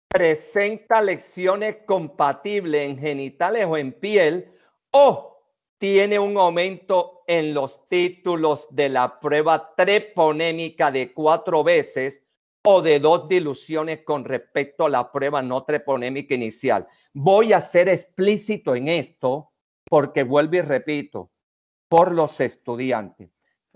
presenta lesiones compatibles en genitales o en piel, o tiene un aumento en los títulos de la prueba treponémica de 4 veces o de 2 diluciones con respecto a la prueba no treponémica inicial. Voy a ser explícito en esto porque vuelvo y repito, por los estudiantes.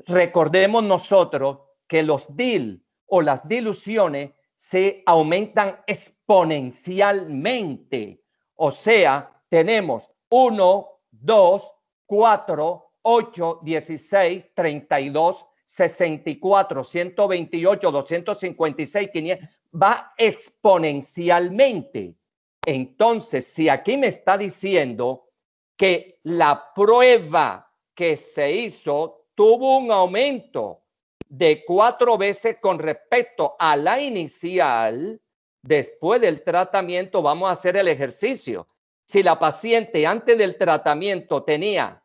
Recordemos nosotros que los DIL o las diluciones se aumentan exponencialmente. O sea, tenemos 1, 2, 4, 8, 16, 32, 64, 128, 256, 500. Va exponencialmente. Entonces, si aquí me está diciendo que la prueba que se hizo tuvo un aumento de 4 veces con respecto a la inicial, después del tratamiento vamos a hacer el ejercicio. Si la paciente antes del tratamiento tenía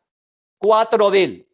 4 DIL,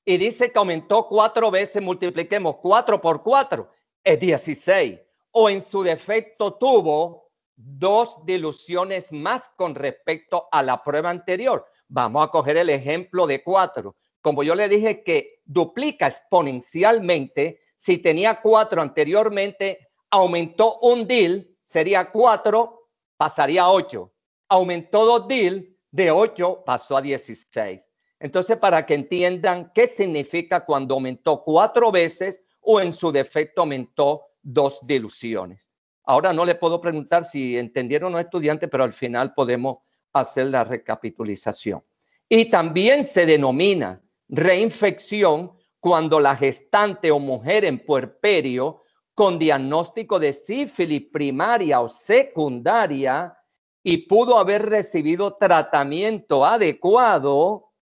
y dice que aumentó 4 veces, multipliquemos 4 por 4, es 16. O en su defecto tuvo 2 diluciones más con respecto a la prueba anterior. Vamos a coger el ejemplo de 4. Como yo le dije que duplica exponencialmente, si tenía 4 anteriormente, aumentó un DIL, sería 4, pasaría a 8. Aumentó 2 DIL, de 8 pasó a 16. Entonces, para que entiendan qué significa cuando aumentó 4 veces o en su defecto aumentó 2 diluciones. Ahora no le puedo preguntar si entendieron los estudiantes, pero al final podemos hacer la recapitulación. Y también se denomina reinfección cuando la gestante o mujer en puerperio con diagnóstico de sífilis primaria o secundaria y pudo haber recibido tratamiento adecuado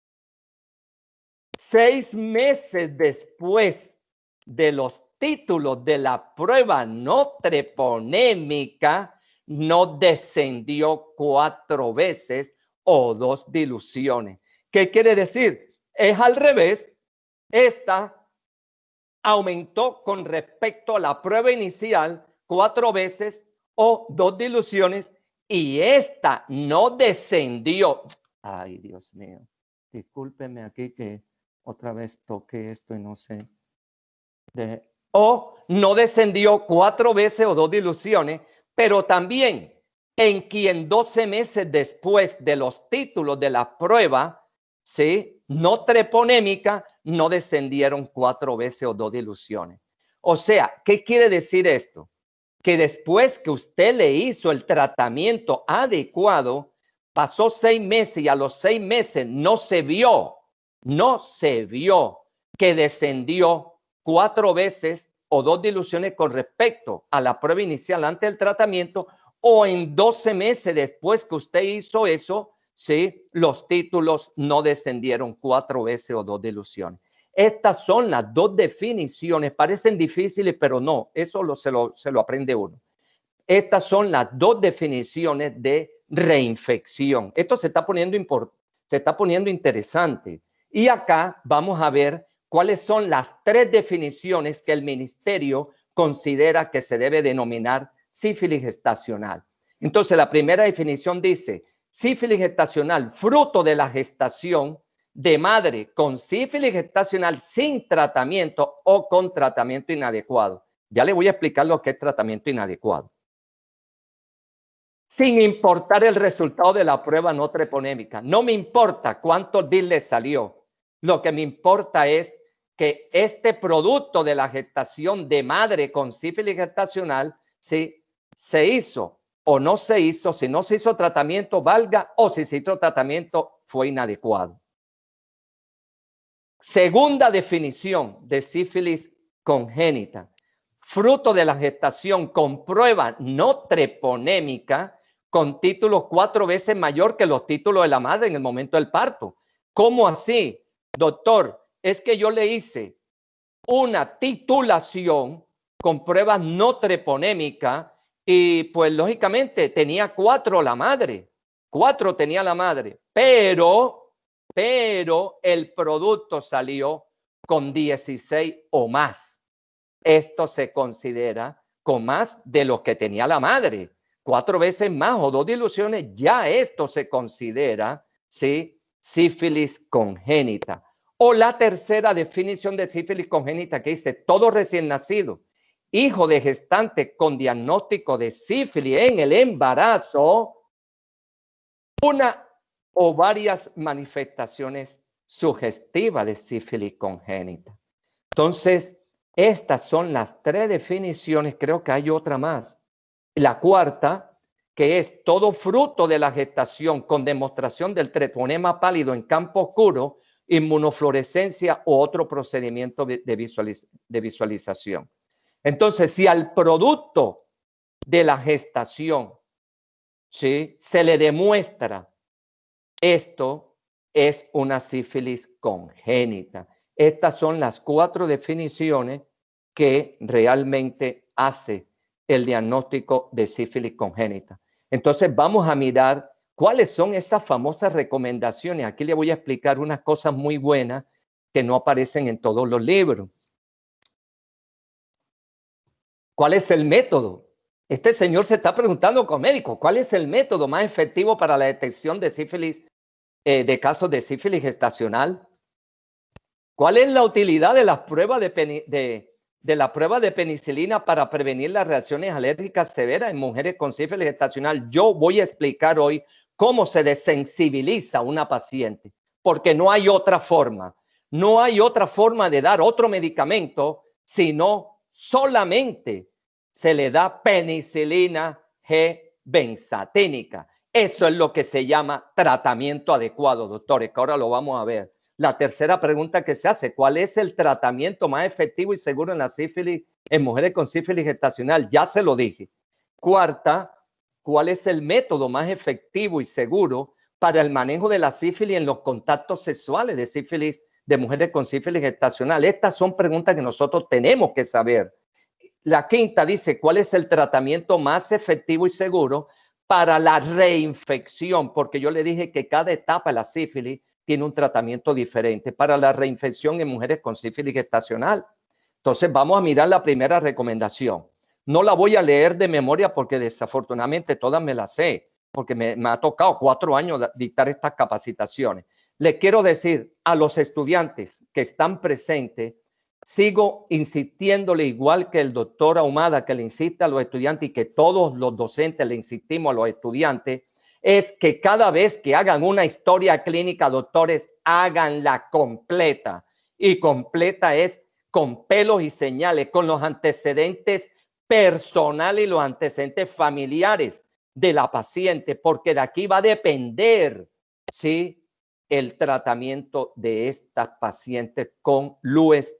6 meses después de los títulos de la prueba no treponémica, no descendió 4 veces o 2 diluciones. ¿Qué quiere decir? Es al revés. Esta aumentó con respecto a la prueba inicial 4 veces o 2 diluciones y esta no descendió. Ay, Dios mío. Discúlpeme aquí que otra vez toqué esto y no sé. O no descendió 4 veces o 2 diluciones, pero también en quien 12 meses después de los títulos de la prueba, ¿sí?, no treponémica, no descendieron 4 veces o 2 diluciones. O sea, ¿qué quiere decir esto? Que después que usted le hizo el tratamiento adecuado, pasó 6 meses y a los 6 meses no se vio que descendió 4 veces o 2 diluciones con respecto a la prueba inicial antes del tratamiento, o en 12 meses después que usted hizo eso, ¿sí?, los títulos no descendieron 4 veces o 2 diluciones. Estas son las dos definiciones. Parecen difíciles, pero no. Eso se lo aprende uno. Estas son las dos definiciones de reinfección. Esto se está poniendo interesante. Y acá vamos a ver cuáles son las 3 definiciones que el ministerio considera que se debe denominar sífilis gestacional. Entonces, la primera definición dice, sífilis gestacional, fruto de la gestación de madre con sífilis gestacional sin tratamiento o con tratamiento inadecuado. Ya le voy a explicar lo que es tratamiento inadecuado. Sin importar el resultado de la prueba no treponémica. No me importa cuántos DIL le salió. Lo que me importa es que este producto de la gestación de madre con sífilis gestacional, si se hizo o no se hizo, si no se hizo tratamiento, valga, o si se hizo tratamiento, fue inadecuado. Segunda definición de sífilis congénita. Fruto de la gestación con prueba no treponémica, con título 4 veces mayor que los títulos de la madre en el momento del parto. ¿Cómo así? Doctor, es que yo le hice una titulación con prueba no treponémica y pues lógicamente tenía 4 la madre. 4 tenía la madre, pero el producto salió con 16 o más. Esto se considera con más de lo que tenía la madre. 4 veces más o 2 diluciones, ya esto se considera, ¿sí?, sífilis congénita. O la tercera definición de sífilis congénita que dice, todo recién nacido, hijo de gestante con diagnóstico de sífilis en el embarazo, una o varias manifestaciones sugestivas de sífilis congénita. Entonces, estas son las 3 definiciones, creo que hay otra más. La cuarta, que es todo fruto de la gestación con demostración del treponema pálido en campo oscuro, inmunofluorescencia u otro procedimiento de visualización. Entonces, si al producto de la gestación, ¿sí?, se le demuestra esto, es una sífilis congénita. Estas son las 4 definiciones que realmente hace el diagnóstico de sífilis congénita. Entonces vamos a mirar cuáles son esas famosas recomendaciones. Aquí le voy a explicar unas cosas muy buenas que no aparecen en todos los libros. ¿Cuál es el método? Este señor se está preguntando con médicos, ¿cuál es el método más efectivo para la detección de sífilis, de casos de sífilis gestacional? ¿Cuál es la utilidad de las pruebas de la prueba de penicilina para prevenir las reacciones alérgicas severas en mujeres con sífilis gestacional? Yo voy a explicar hoy cómo se desensibiliza una paciente, porque no hay otra forma. No hay otra forma de dar otro medicamento, sino solamente se le da penicilina G-benzatínica. Eso es lo que se llama tratamiento adecuado, doctores, que ahora lo vamos a ver. La tercera pregunta que se hace, ¿cuál es el tratamiento más efectivo y seguro en la sífilis, en mujeres con sífilis gestacional? Ya se lo dije. Cuarta, ¿cuál es el método más efectivo y seguro para el manejo de la sífilis en los contactos sexuales de sífilis, de mujeres con sífilis gestacional? Estas son preguntas que nosotros tenemos que saber. La quinta dice, ¿cuál es el tratamiento más efectivo y seguro para la reinfección? Porque yo le dije que cada etapa de la sífilis tiene un tratamiento diferente para la reinfección en mujeres con sífilis gestacional. Entonces vamos a mirar la primera recomendación. No la voy a leer de memoria porque desafortunadamente todas me las sé, porque me ha tocado 4 años dictar estas capacitaciones. Le quiero decir a los estudiantes que están presentes, sigo insistiéndole igual que el doctor Ahumada, que le insiste a los estudiantes y que todos los docentes le insistimos a los estudiantes, es que cada vez que hagan una historia clínica, doctores, háganla completa. Y completa es con pelos y señales, con los antecedentes personales y los antecedentes familiares de la paciente, porque de aquí va a depender, ¿sí?, el tratamiento de estas pacientes con LUES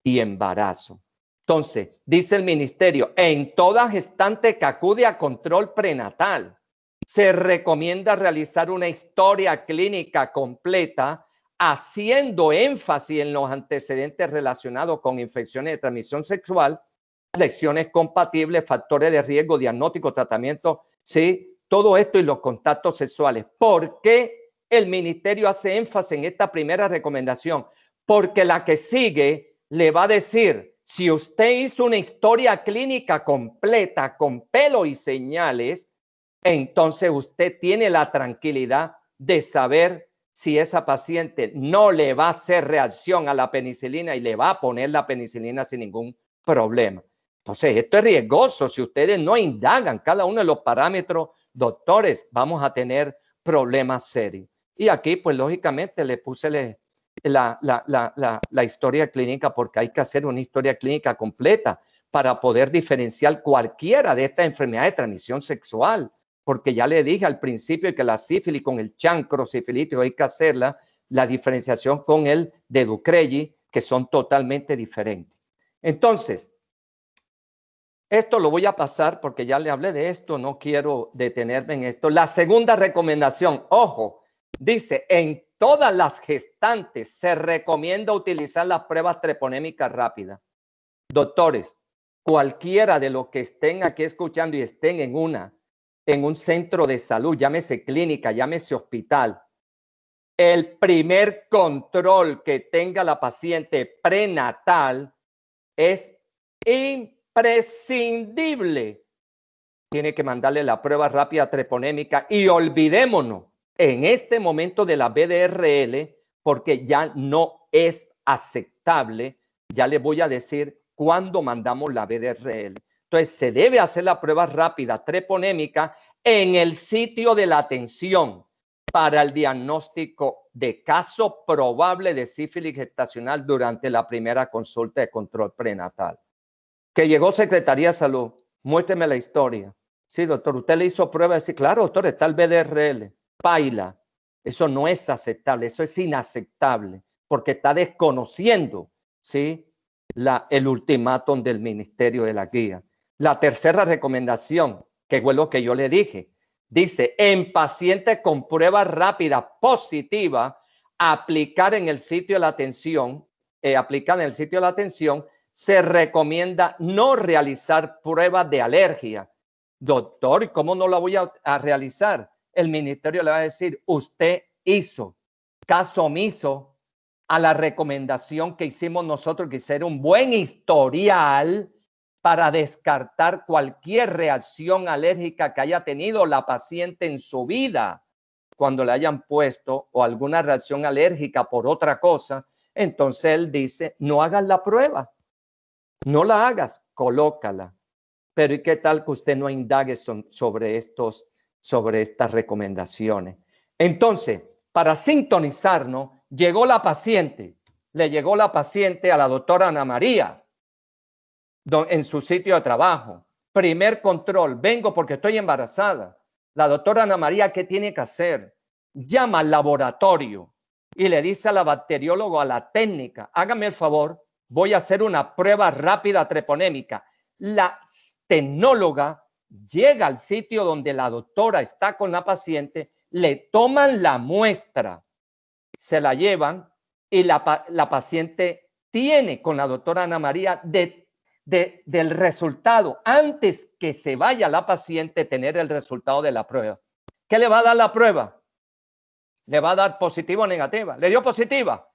y embarazo. Entonces, dice el ministerio, en toda gestante que acude a control prenatal, se recomienda realizar una historia clínica completa, haciendo énfasis en los antecedentes relacionados con infecciones de transmisión sexual, lesiones compatibles, factores de riesgo, diagnóstico, tratamiento, sí, todo esto y los contactos sexuales. ¿Por qué el ministerio hace énfasis en esta primera recomendación? porque la que sigue le va a decir, si usted hizo una historia clínica completa con pelo y señales, entonces usted tiene la tranquilidad de saber si esa paciente no le va a hacer reacción a la penicilina y le va a poner la penicilina sin ningún problema. Entonces, esto es riesgoso. Si ustedes no indagan cada uno de los parámetros, doctores, vamos a tener problemas serios. Y aquí, pues, lógicamente, le puse la historia clínica porque hay que hacer una historia clínica completa para poder diferenciar cualquiera de estas enfermedades de transmisión sexual. Porque ya le dije al principio que la sífilis con el chancro sifilítico hay que hacerla, la diferenciación con el de Ducrey, que son totalmente diferentes. Entonces, esto lo voy a pasar porque ya le hablé de esto, no quiero detenerme en esto. La segunda recomendación, ojo, dice, en todas las gestantes se recomienda utilizar las pruebas treponémicas rápidas. Doctores, cualquiera de los que estén aquí escuchando y estén en un centro de salud, llámese clínica, llámese hospital, el primer control que tenga la paciente prenatal es imprescindible. Tiene que mandarle la prueba rápida treponémica y olvidémonos en este momento de la BDRL porque ya no es aceptable. Ya le voy a decir cuándo mandamos la BDRL. Entonces, se debe hacer la prueba rápida treponémica en el sitio de la atención para el diagnóstico de caso probable de sífilis gestacional durante la primera consulta de control prenatal. Que llegó Secretaría de Salud, muéstreme la historia. Sí, doctor, ¿usted le hizo prueba? Sí, claro, doctor, está el BDRL. Paila. Eso no es aceptable, eso es inaceptable, porque está desconociendo, ¿sí?, el ultimátum del Ministerio de la Guía. La tercera recomendación, que fue lo que yo le dije, dice, en pacientes con prueba rápida positiva, aplicar en el sitio de la atención, se recomienda no realizar pruebas de alergia. Doctor, ¿cómo no la voy a realizar? El ministerio le va a decir, usted hizo caso omiso a la recomendación que hicimos nosotros, que hiciera un buen historial para descartar cualquier reacción alérgica que haya tenido la paciente en su vida. Cuando le hayan puesto o alguna reacción alérgica por otra cosa, entonces él dice, no hagas la prueba, no la hagas, colócala. Pero ¿y qué tal que usted no indague sobre estas recomendaciones? Entonces, para sintonizarnos, llegó la paciente, le llegó la paciente a la doctora Ana María en su sitio de trabajo. Primer control, vengo porque estoy embarazada. La doctora Ana María, ¿qué tiene que hacer? Llama al laboratorio y le dice a la bacterióloga, a la técnica, hágame el favor, voy a hacer una prueba rápida treponémica. La tecnóloga llega al sitio donde la doctora está con la paciente, le toman la muestra, se la llevan y la paciente tiene con la doctora Ana María del resultado, antes que se vaya la paciente, tener el resultado de la prueba. ¿Qué le va a dar la prueba? ¿Le va a dar positiva o negativa? ¿Le dio positiva?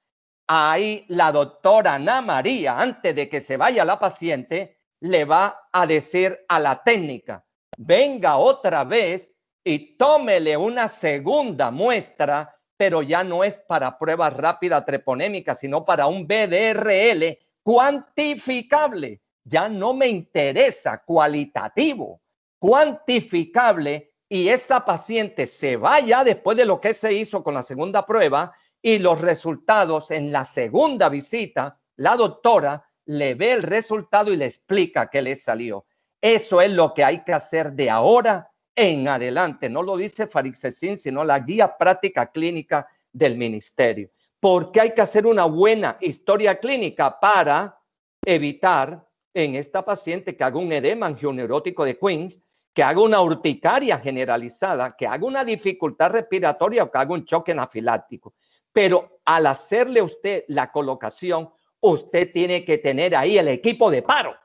Ahí la doctora Ana María, antes de que se vaya la paciente, le va a decir a la técnica, venga otra vez y tómele una segunda muestra, pero ya no es para prueba rápida treponémica, sino para un BDRL cuantificable. Ya no me interesa cualitativo, cuantificable, y esa paciente se vaya después de lo que se hizo con la segunda prueba y los resultados en la segunda visita, la doctora le ve el resultado y le explica qué le salió. Eso es lo que hay que hacer de ahora en adelante. No lo dice Farixecin, sino la guía práctica clínica del ministerio. Porque hay que hacer una buena historia clínica para evitar en esta paciente que haga un edema angioneurótico de Queens, que haga una urticaria generalizada, que haga una dificultad respiratoria o que haga un choque anafiláctico. Pero al hacerle usted la colocación, usted tiene que tener ahí el equipo de paro.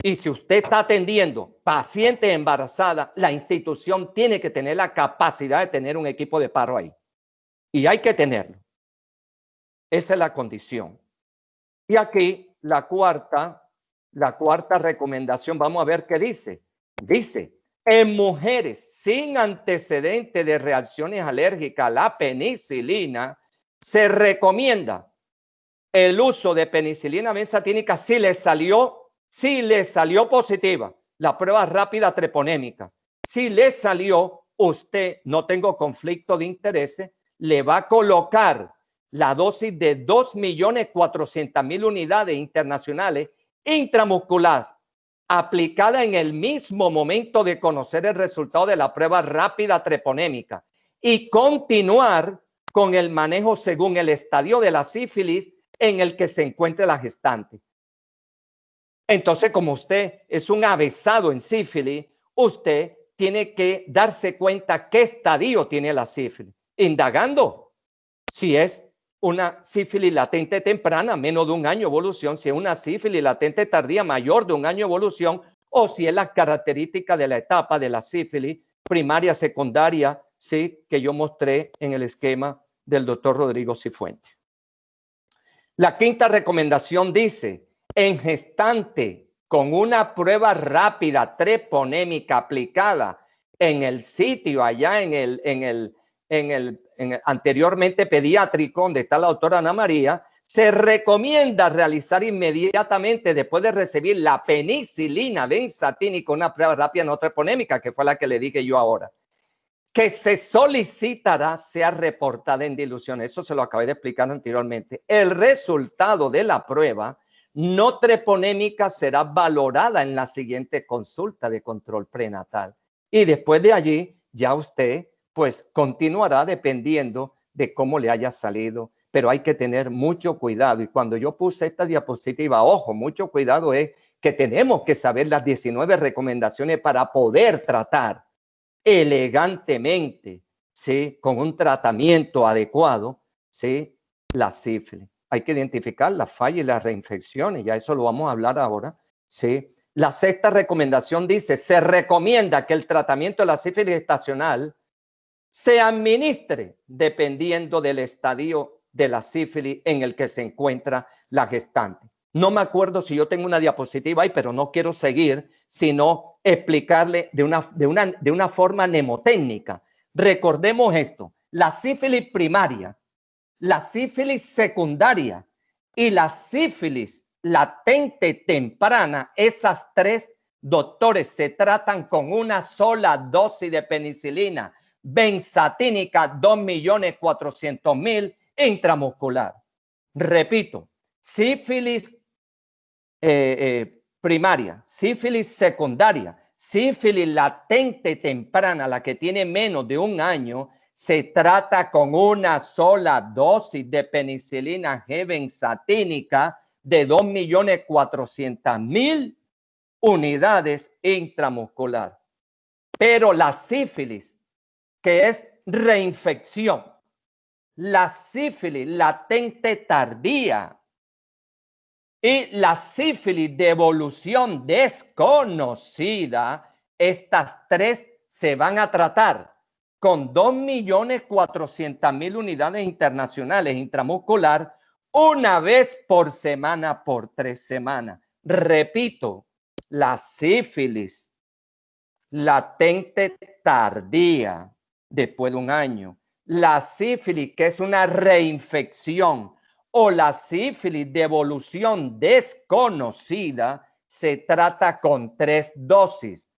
Y si usted está atendiendo paciente embarazada, la institución tiene que tener la capacidad de tener un equipo de paro ahí. Y hay que tenerlo. Esa es la condición. Y aquí la cuarta recomendación, vamos a ver qué dice. Dice, en mujeres sin antecedente de reacciones alérgicas a la penicilina, se recomienda el uso de penicilina benzatínica si le salió positiva la prueba rápida treponémica. Si le salió, usted, no tengo conflicto de intereses, le va a colocar la dosis de 2.400.000 unidades internacionales intramuscular, aplicada en el mismo momento de conocer el resultado de la prueba rápida treponémica, y continuar con el manejo según el estadio de la sífilis en el que se encuentre la gestante. Entonces, como usted es un avesado en sífilis, usted tiene que darse cuenta qué estadio tiene la sífilis, indagando si es una sífilis latente temprana, menos de un año de evolución, si es una sífilis latente tardía, mayor de un año de evolución, o si es la característica de la etapa de la sífilis primaria, secundaria, sí, que yo mostré en el esquema del doctor Rodrigo Cifuentes. La quinta recomendación dice, en gestante con una prueba rápida treponémica aplicada en el sitio allá en el anteriormente pediátrico, donde está la doctora Ana María, se recomienda realizar inmediatamente después de recibir la penicilina benzatínica una prueba rápida no treponémica, que fue la que le dije yo ahora, que se solicitará sea reportada en dilución. Eso se lo acabé de explicar anteriormente. El resultado de la prueba no treponémica será valorada en la siguiente consulta de control prenatal. Y después de allí, ya usted pues continuará dependiendo de cómo le haya salido. Pero hay que tener mucho cuidado. Y cuando yo puse esta diapositiva, ojo, mucho cuidado es que tenemos que saber las 19 recomendaciones para poder tratar elegantemente, ¿sí? Con un tratamiento adecuado, ¿sí? La sífilis. Hay que identificar las fallas y las reinfecciones, ya eso lo vamos a hablar ahora, ¿sí? La sexta recomendación dice, se recomienda que el tratamiento de la sífilis estacional se administre dependiendo del estadio de la sífilis en el que se encuentra la gestante. No me acuerdo si yo tengo una diapositiva ahí, pero no quiero seguir, sino explicarle de una forma mnemotécnica. Recordemos esto, la sífilis primaria, la sífilis secundaria y la sífilis latente temprana, esas tres, doctores, se tratan con una sola dosis de penicilina benzatínica 2.400.000 intramuscular. Repito, sífilis primaria, sífilis secundaria, sífilis latente temprana, la que tiene menos de un año, se trata con una sola dosis de penicilina G benzatínica de 2.400.000 unidades intramuscular. Pero la sífilis, que es reinfección, la sífilis latente tardía y la sífilis de evolución desconocida, estas tres se van a tratar con 2.400.000 unidades internacionales intramuscular una vez por semana por 3 semanas. Repito, la sífilis latente tardía después de un año, la sífilis que es una reinfección o la sífilis de evolución desconocida se trata con 3 dosis.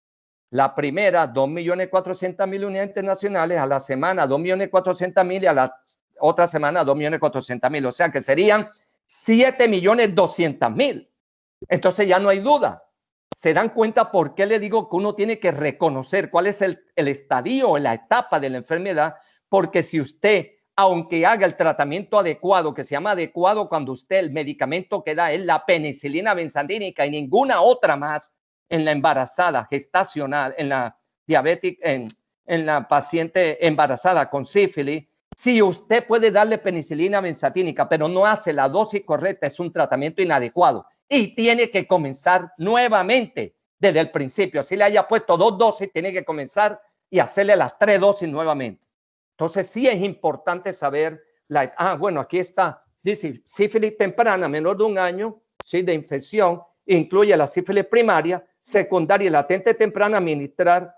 La primera, 2.400.000 unidades internacionales, a la semana 2.400.000 y a la otra semana 2.400.000. O sea que serían 7.200.000. Entonces ya no hay duda. ¿Se dan cuenta por qué le digo que uno tiene que reconocer cuál es el estadio o la etapa de la enfermedad? Porque si usted, aunque haga el tratamiento adecuado, que se llama adecuado cuando usted el medicamento que da es la penicilina benzatínica y ninguna otra más, en la embarazada gestacional, en la diabética, en la paciente embarazada con sífilis, si usted puede darle penicilina benzatínica, pero no hace la dosis correcta, es un tratamiento inadecuado y tiene que comenzar nuevamente desde el principio. Si le haya puesto 2 dosis, tiene que comenzar y hacerle las 3 dosis nuevamente. Entonces sí es importante saber bueno, aquí está Dice, sífilis temprana, menor de 1 año, ¿sí? De infección, incluye la sífilis primaria, secundaria y latente temprana, administrar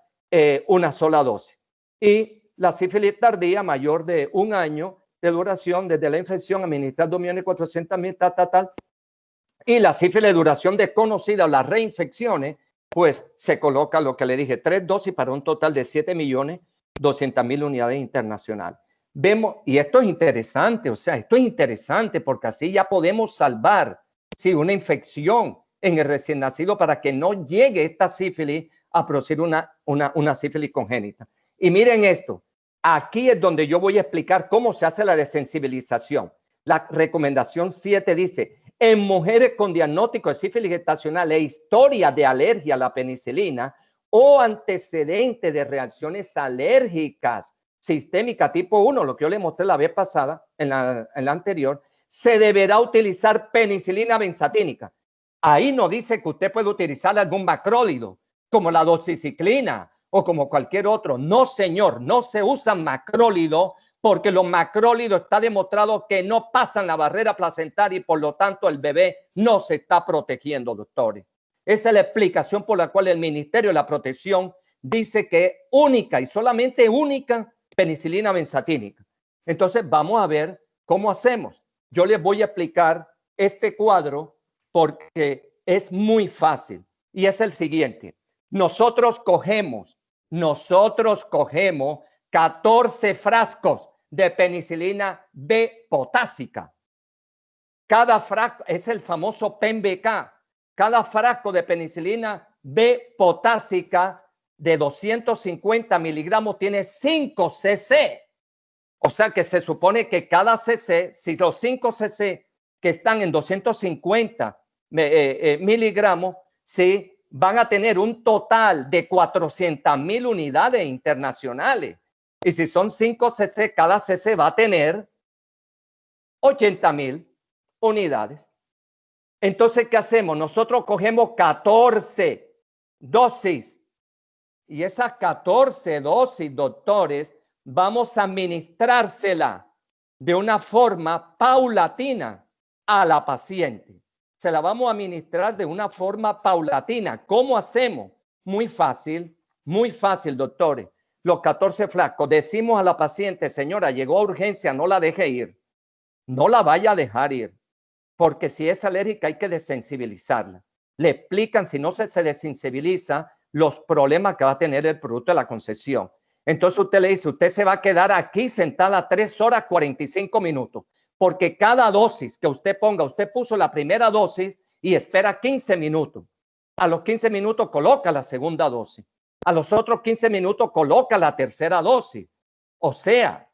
una sola dosis. Y la sífilis tardía, mayor de 1 año de duración desde la infección, administrar 2.400.000, tal. Y la sífilis de duración desconocida, las reinfecciones, pues se coloca lo que le dije, 3 dosis para un total de 7.200.000 unidades internacionales. Vemos, y esto es interesante, o sea, esto es interesante porque así ya podemos salvar, sí, una infección en el recién nacido para que no llegue esta sífilis a producir una sífilis congénita. Y miren esto, aquí es donde yo voy a explicar cómo se hace la desensibilización. La recomendación 7 dice, en mujeres con diagnóstico de sífilis gestacional e historia de alergia a la penicilina o antecedente de reacciones alérgicas sistémicas tipo 1, lo que yo le mostré la vez pasada, en la anterior, se deberá utilizar penicilina benzatínica. Ahí no dice que usted puede utilizar algún macrólido, como la doxiciclina o como cualquier otro. No, señor, no se usa macrólido porque los macrólidos está demostrado que no pasan la barrera placentaria y por lo tanto el bebé no se está protegiendo, doctores. Esa es la explicación por la cual el Ministerio de la Protección dice que única y solamente única penicilina benzatínica. Entonces vamos a ver cómo hacemos. Yo les voy a explicar este cuadro porque es muy fácil y es el siguiente. Nosotros cogemos 14 frascos de penicilina B potásica. Cada frasco es el famoso PENBK. Cada frasco de penicilina B potásica de 250 miligramos tiene 5 cc. O sea que se supone que cada cc, si los 5 cc que están en 250 miligramos, sí, van a tener un total de 400.000 unidades internacionales. Y si son 5 cc, cada cc va a tener 80.000 unidades. Entonces, ¿qué hacemos? Nosotros cogemos 14 dosis. Y esas 14 dosis, doctores, vamos a administrársela de una forma paulatina a la paciente. Se la vamos a administrar de una forma paulatina. ¿Cómo hacemos? Muy fácil, doctores. Los 14 frascos, decimos a la paciente, señora, llegó a urgencia, no la deje ir. No la vaya a dejar ir, porque si es alérgica hay que desensibilizarla. Le explican, si no se desensibiliza, los problemas que va a tener el producto de la concepción. Entonces usted le dice, usted se va a quedar aquí sentada 3 horas 45 minutos, porque cada dosis que usted ponga, usted puso la primera dosis y espera 15 minutos. A los 15 minutos coloca la segunda dosis. A los otros 15 minutos coloca la tercera dosis. O sea,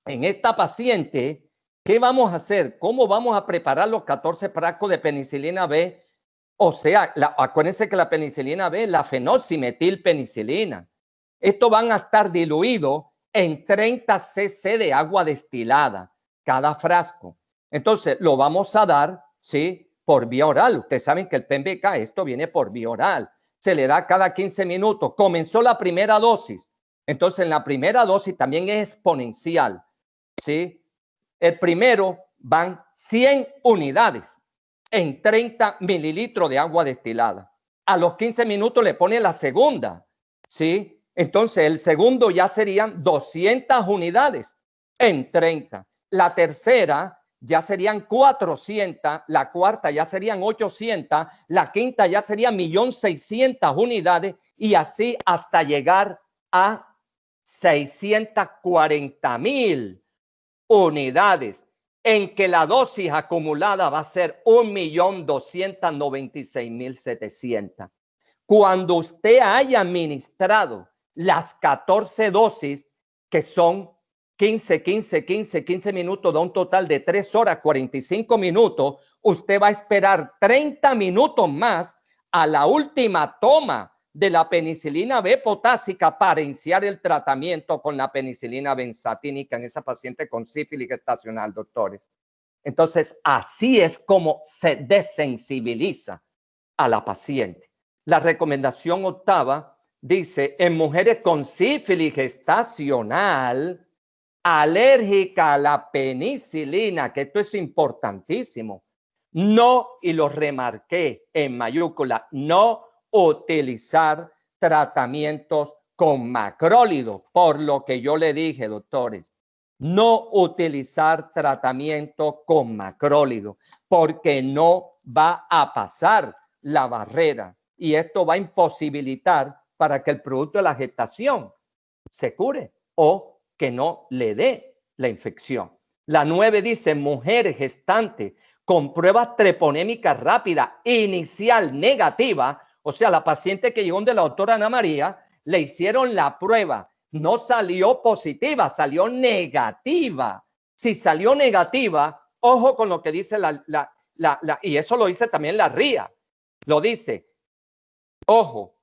en esta paciente, ¿qué vamos a hacer? ¿Cómo vamos a preparar los 14 frascos de penicilina B? O sea, acuérdense que la penicilina B es la fenoximetilpenicilina. Estos van a estar diluidos en 30 cc de agua destilada cada frasco. Entonces, lo vamos a dar, ¿sí? Por vía oral. Ustedes saben que el PENBK, esto viene por vía oral. Se le da cada 15 minutos. Comenzó la primera dosis. Entonces, en la primera dosis también es exponencial, ¿sí? El primero van 100 unidades en 30 mililitros de agua destilada. A los 15 minutos le pone la segunda, ¿sí? Entonces, el segundo ya serían 200 unidades en 30. La tercera ya serían 400, la cuarta ya serían 800, la quinta ya serían 1.600.000 unidades y así hasta llegar a 640.000 unidades, en que la dosis acumulada va a ser 1.296.700. Cuando usted haya administrado las 14 dosis, que son 15 minutos, da un total de 3 horas 45 minutos, usted va a esperar 30 minutos más a la última toma de la penicilina B potásica para iniciar el tratamiento con la penicilina benzatínica en esa paciente con sífilis gestacional, doctores. Entonces, así es como se desensibiliza a la paciente. La recomendación 8ª dice, en mujeres con sífilis gestacional, alérgica a la penicilina, que esto es importantísimo, no, y lo remarqué en mayúscula, no utilizar tratamientos con macrólido, por lo que yo le dije, doctores, no utilizar tratamiento con macrólido, porque no va a pasar la barrera y esto va a imposibilitar para que el producto de la gestación se cure o que no le dé la infección. La 9 dice, mujer gestante con pruebas treponémicas rápida inicial negativa, o sea, la paciente que llegó de la doctora Ana María, le hicieron la prueba, no salió positiva, salió negativa. Si salió negativa, ojo con lo que dice y eso lo dice también la RIA, lo dice, ojo,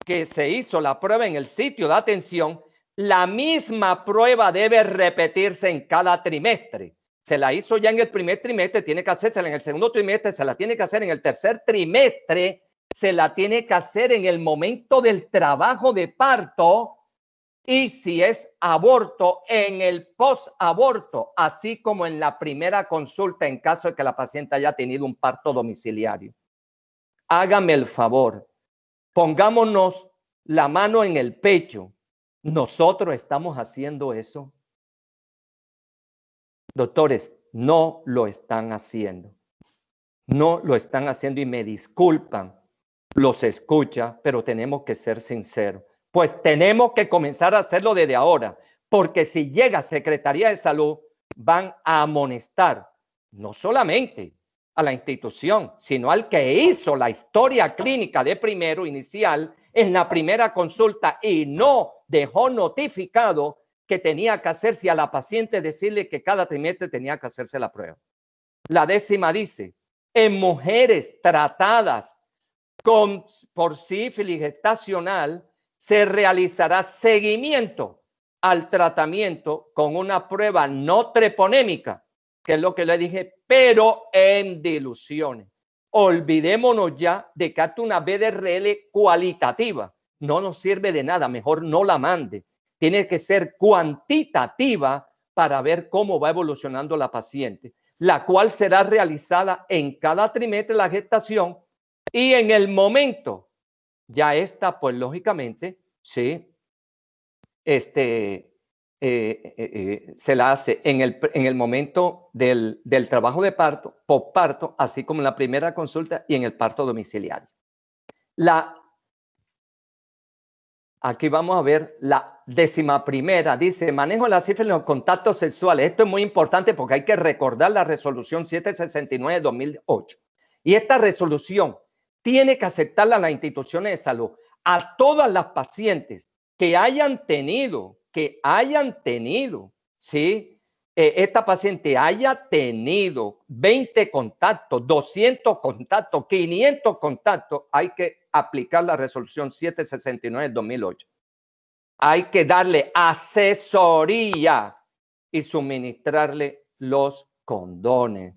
que se hizo la prueba en el sitio de atención, la misma prueba debe repetirse en cada trimestre. Se la hizo ya en el primer trimestre, tiene que hacérsela en el segundo trimestre, se la tiene que hacer en el tercer trimestre, se la tiene que hacer en el momento del trabajo de parto y si es aborto, en el post-aborto, así como en la primera consulta en caso de que la paciente haya tenido un parto domiciliario. Hágame el favor, pongámonos la mano en el pecho. ¿Nosotros estamos haciendo eso? Doctores, no lo están haciendo. No lo están haciendo y me disculpan. Los escucha, pero tenemos que ser sinceros. Pues tenemos que comenzar a hacerlo desde ahora, porque si llega Secretaría de Salud, van a amonestar no solamente a la institución, sino al que hizo la historia clínica de primero inicial en la primera consulta y no dejó notificado que tenía que hacerse a la paciente, decirle que cada trimestre tenía que hacerse la prueba. La 10ª dice, en mujeres tratadas por sífilis gestacional, se realizará seguimiento al tratamiento con una prueba no treponémica, que es lo que le dije, pero en diluciones. Olvidémonos ya de que hasta una BDRL cualitativa no nos sirve de nada, mejor no la mande. Tiene que ser cuantitativa para ver cómo va evolucionando la paciente, la cual será realizada en cada trimestre de la gestación y en el momento ya está, pues lógicamente, sí, se la hace en el momento del trabajo de parto, posparto, así como en la primera consulta y en el parto domiciliario. Aquí vamos a ver la 11ª, dice, manejo de la sífilis en los contactos sexuales. Esto es muy importante porque hay que recordar la resolución 769 de 2008. Y esta resolución tiene que aceptarla las instituciones de salud a todas las pacientes que hayan tenido, ¿sí? Esta paciente haya tenido 20 contactos, 200 contactos, 500 contactos, hay que aplicar la resolución 769 del 2008. Hay que darle asesoría y suministrarle los condones.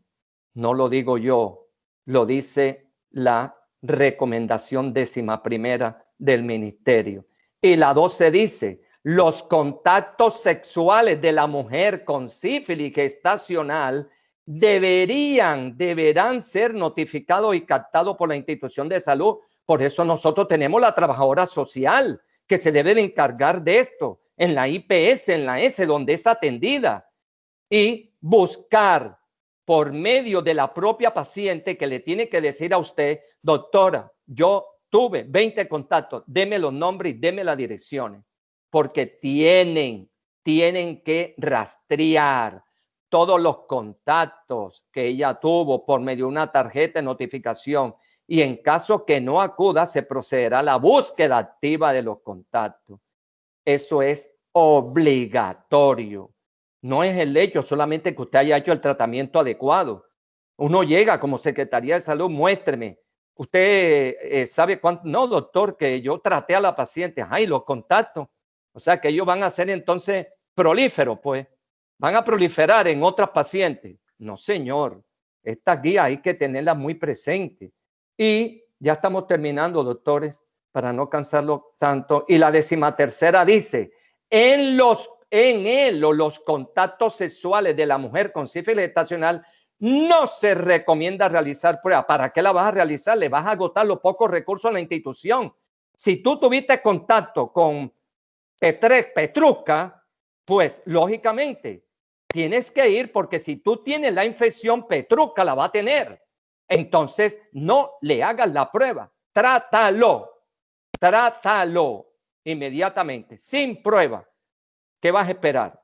No lo digo yo, lo dice la recomendación 11ª del ministerio. Y la 12 dice, los contactos sexuales de la mujer con sífilis gestacional deberán ser notificados y captados por la institución de salud. Por eso nosotros tenemos la trabajadora social que se debe de encargar de esto en la IPS, en la S, donde es atendida, y buscar por medio de la propia paciente que le tiene que decir a usted, doctora, yo tuve 20 contactos, deme los nombres y deme las direcciones, porque tienen que rastrear todos los contactos que ella tuvo por medio de una tarjeta de notificación y en caso que no acuda se procederá a la búsqueda activa de los contactos. Eso es obligatorio. No es el hecho solamente que usted haya hecho el tratamiento adecuado. Uno llega como Secretaría de Salud, muéstreme. Usted sabe cuánto. No, doctor, que yo traté a la paciente. Ay, los contactos. O sea que ellos van a ser entonces prolíferos, pues. Van a proliferar en otras pacientes. No, señor. Estas guías hay que tenerlas muy presentes. Y ya estamos terminando, doctores, para no cansarlo tanto. Y la 13ª dice, en en él o los contactos sexuales de la mujer con sífilis gestacional, no se recomienda realizar pruebas. ¿Para qué la vas a realizar? Le vas a agotar los pocos recursos de la institución. Si tú tuviste contacto con Petrushka, pues lógicamente tienes que ir, porque si tú tienes la infección, Petrushka la va a tener. Entonces no le hagas la prueba. Trátalo inmediatamente, sin prueba. ¿Qué vas a esperar?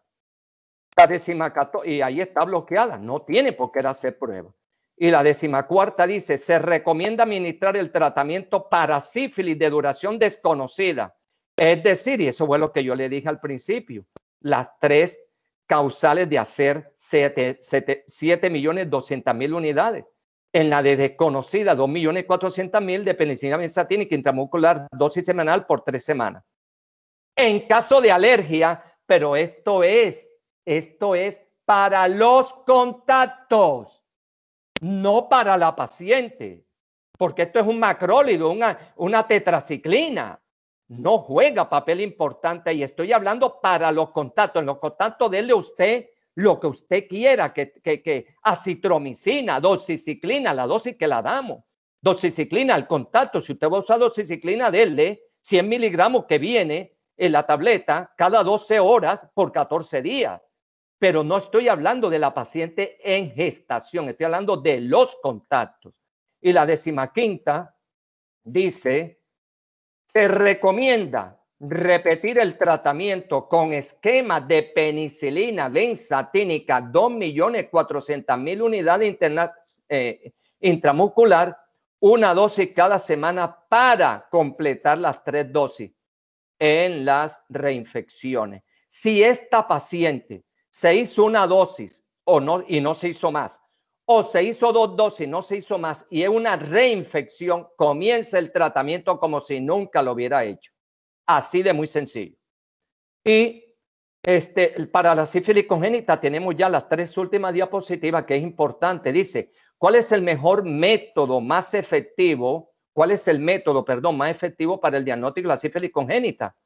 La 14ª, y ahí está bloqueada, no tiene por qué hacer prueba. Y la 14ª dice, se recomienda administrar el tratamiento para sífilis de duración desconocida. Es decir, y eso fue lo que yo le dije al principio, las 3 causales de hacer 7.200.000 unidades. En la de desconocida, 2.400.000 de penicilina benzatínica intramuscular, dosis semanal por 3 semanas. En caso de alergia, pero esto es para los contactos, no para la paciente, porque esto es un macrólido, una tetraciclina. No juega papel importante y estoy hablando para los contactos. En los contactos, denle usted lo que usted quiera, que acitromicina, doxiciclina, la dosis que la damos. Doxiciclina al contacto, si usted va a usar doxiciclina, denle 100 miligramos que viene en la tableta cada 12 horas por 14 días. Pero no estoy hablando de la paciente en gestación, estoy hablando de los contactos. Y la 15ª dice, se recomienda repetir el tratamiento con esquema de penicilina benzatínica 2.400.000 unidades intramuscular, una dosis cada semana para completar las 3 dosis en las reinfecciones. Si esta paciente se hizo una dosis o no, y no se hizo más, o se hizo 2 dosis, no se hizo más, y es una reinfección, comienza el tratamiento como si nunca lo hubiera hecho. Así de muy sencillo. Y para la sífilis congénita tenemos ya las 3 últimas diapositivas, que es importante. Dice, ¿cuál es el mejor método más efectivo? ¿Cuál es el método, más efectivo para el diagnóstico de la sífilis congénita?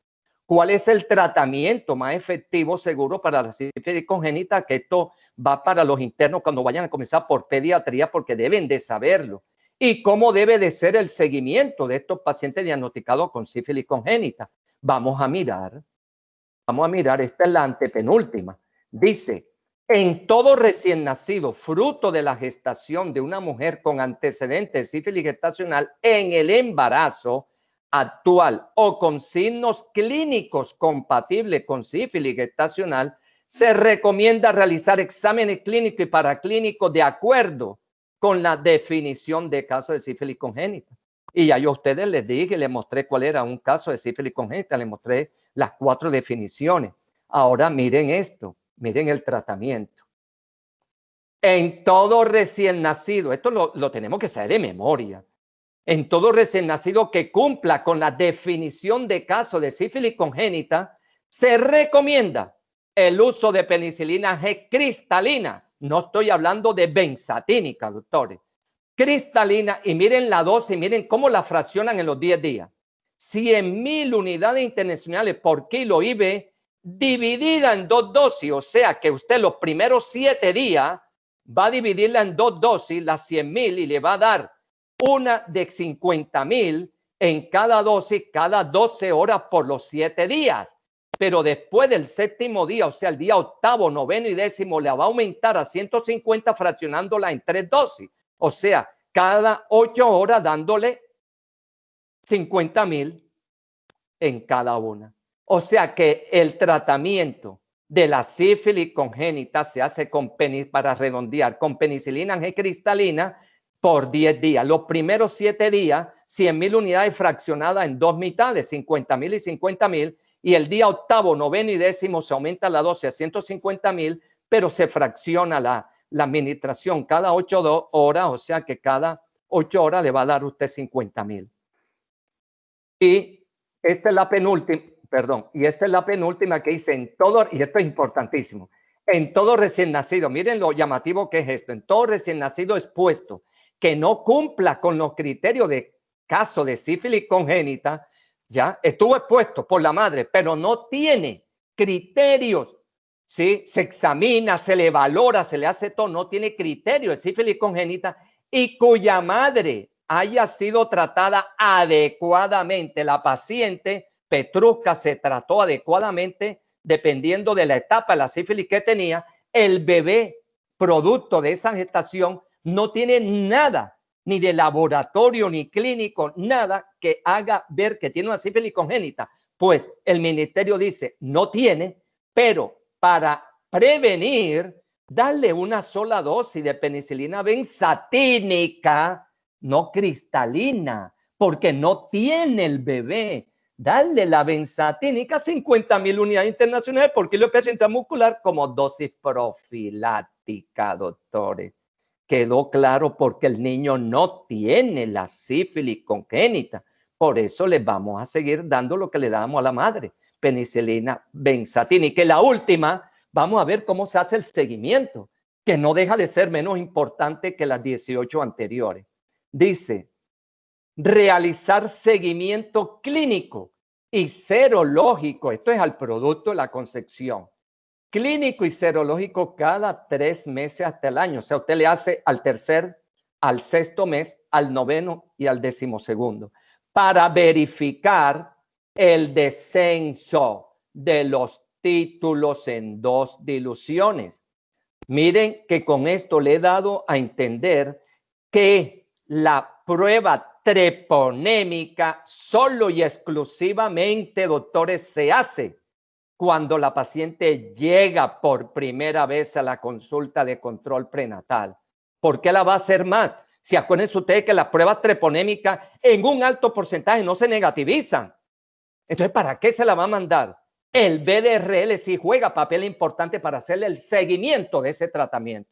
¿Cuál es el tratamiento más efectivo, seguro para la sífilis congénita? Que esto va para los internos cuando vayan a comenzar por pediatría, porque deben de saberlo. ¿Y cómo debe de ser el seguimiento de estos pacientes diagnosticados con sífilis congénita? Vamos a mirar, esta es la antepenúltima. Dice, en todo recién nacido, fruto de la gestación de una mujer con antecedentes de sífilis gestacional en el embarazo actual o con signos clínicos compatibles con sífilis gestacional, se recomienda realizar exámenes clínicos y paraclínicos de acuerdo con la definición de caso de sífilis congénita. Y ya yo a ustedes les dije, les mostré cuál era un caso de sífilis congénita, les mostré las 4 definiciones. Ahora miren esto, miren el tratamiento. En todo recién nacido, esto lo tenemos que saber de memoria. En todo recién nacido que cumpla con la definición de caso de sífilis congénita, se recomienda el uso de penicilina G cristalina. No estoy hablando de benzatínica, doctores. Cristalina, y miren la dosis, miren cómo la fraccionan en los 10 días. 100.000 unidades internacionales por kilo IV dividida en 2 dosis, o sea que usted los primeros 7 días va a dividirla en 2 dosis, las 100.000, y le va a dar una de 50.000 en cada dosis, cada 12 horas por los 7 días. Pero después del 7º día, o sea, el día 8º, 9º y 10º, le va a aumentar a 150 fraccionándola en 3 dosis. O sea, cada 8 horas dándole 50.000 en cada una. O sea que el tratamiento de la sífilis congénita se hace para redondear, con penicilina G cristalina por 10 días. Los primeros 7 días, 100.000 unidades fraccionadas en 2 mitades, 50.000 y 50.000. Y el día 8º, 9º y 10º se aumenta la dosis a 150.000, pero se fracciona la administración cada 8 horas, o sea que cada 8 horas le va a dar usted 50.000. Y esta es la penúltima, que dice en todo, y esto es importantísimo, en todo recién nacido, miren lo llamativo que es esto, en todo recién nacido expuesto que no cumpla con los criterios de caso de sífilis congénita, ya estuvo expuesto por la madre, pero no tiene criterios, ¿sí? Se examina, se le valora, se le hace todo, no tiene criterio de sífilis congénita y cuya madre haya sido tratada adecuadamente. La paciente Petrushka se trató adecuadamente dependiendo de la etapa de la sífilis que tenía. El bebé producto de esa gestación no tiene nada, ni de laboratorio, ni clínico, nada que haga ver que tiene una sífilis congénita. Pues el ministerio dice, no tiene, pero para prevenir, darle una sola dosis de penicilina benzatínica, no cristalina, porque no tiene el bebé. Darle la benzatínica, 50.000 unidades internacionales por kilo de peso intramuscular como dosis profiláctica, doctores. Quedó claro porque el niño no tiene la sífilis congénita. Por eso les vamos a seguir dando lo que le damos a la madre, penicilina benzatínica. Y la última, vamos a ver cómo se hace el seguimiento, que no deja de ser menos importante que las 18 anteriores. Dice, realizar seguimiento clínico y serológico. Esto es al producto de la concepción. Clínico y serológico cada 3 meses hasta el año. O sea, usted le hace al tercer, al sexto mes, al noveno y al 12º para verificar el descenso de los títulos en 2 diluciones. Miren que con esto le he dado a entender que la prueba treponémica solo y exclusivamente, doctores, se hace cuando la paciente llega por primera vez a la consulta de control prenatal. ¿Por qué la va a hacer más? Si acuérdense ustedes que las pruebas treponémicas en un alto porcentaje no se negativizan. Entonces, ¿para qué se la va a mandar? El BDRL sí juega papel importante para hacerle el seguimiento de ese tratamiento.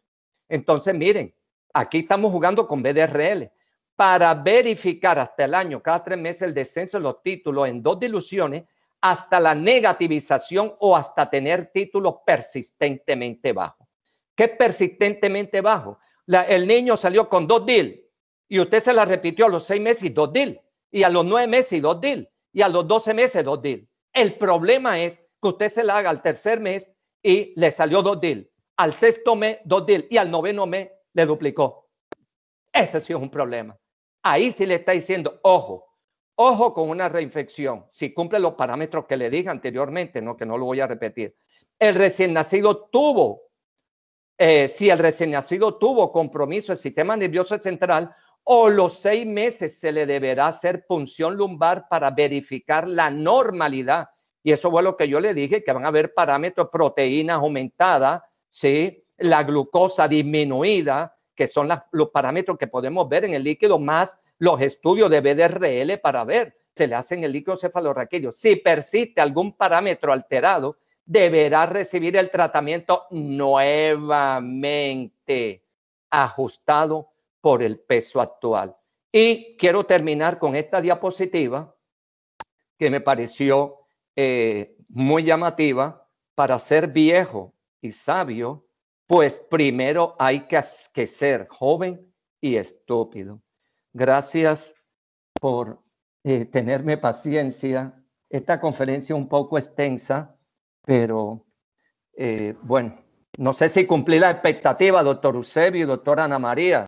Entonces, miren, aquí estamos jugando con BDRL para verificar hasta el año, cada 3 meses, el descenso de los títulos en 2 diluciones hasta la negativización o hasta tener títulos persistentemente bajos. ¿Qué es persistentemente bajo? El niño salió con 2 DIL y usted se la repitió a los 6 meses y 2 DIL, y a los 9 meses y 2 DIL, y a los 12 meses 2 DIL. El problema es que usted se la haga al tercer mes y le salió 2 DIL, al sexto mes 2 DIL y al noveno mes le duplicó. Ese sí es un problema. Ahí sí le está diciendo, ojo, ojo con una reinfección, si cumple los parámetros que le dije anteriormente, no, que no lo voy a repetir. El recién nacido tuvo, si el recién nacido tuvo compromiso del sistema nervioso central, o los 6 meses se le deberá hacer punción lumbar para verificar la normalidad. Y eso fue lo que yo le dije, que van a haber parámetros, proteínas aumentadas, ¿sí? La glucosa disminuida, que son los parámetros que podemos ver en el líquido, más los estudios de BDRL para ver, se le hacen el líquido cefalorraquídeo. Si persiste algún parámetro alterado, deberá recibir el tratamiento nuevamente ajustado por el peso actual. Y quiero terminar con esta diapositiva que me pareció muy llamativa. Para ser viejo y sabio, pues primero hay que ser joven y estúpido. Gracias por tenerme paciencia. Esta conferencia es un poco extensa, pero bueno, no sé si cumplí la expectativa, doctor Eusebio y doctora Ana María.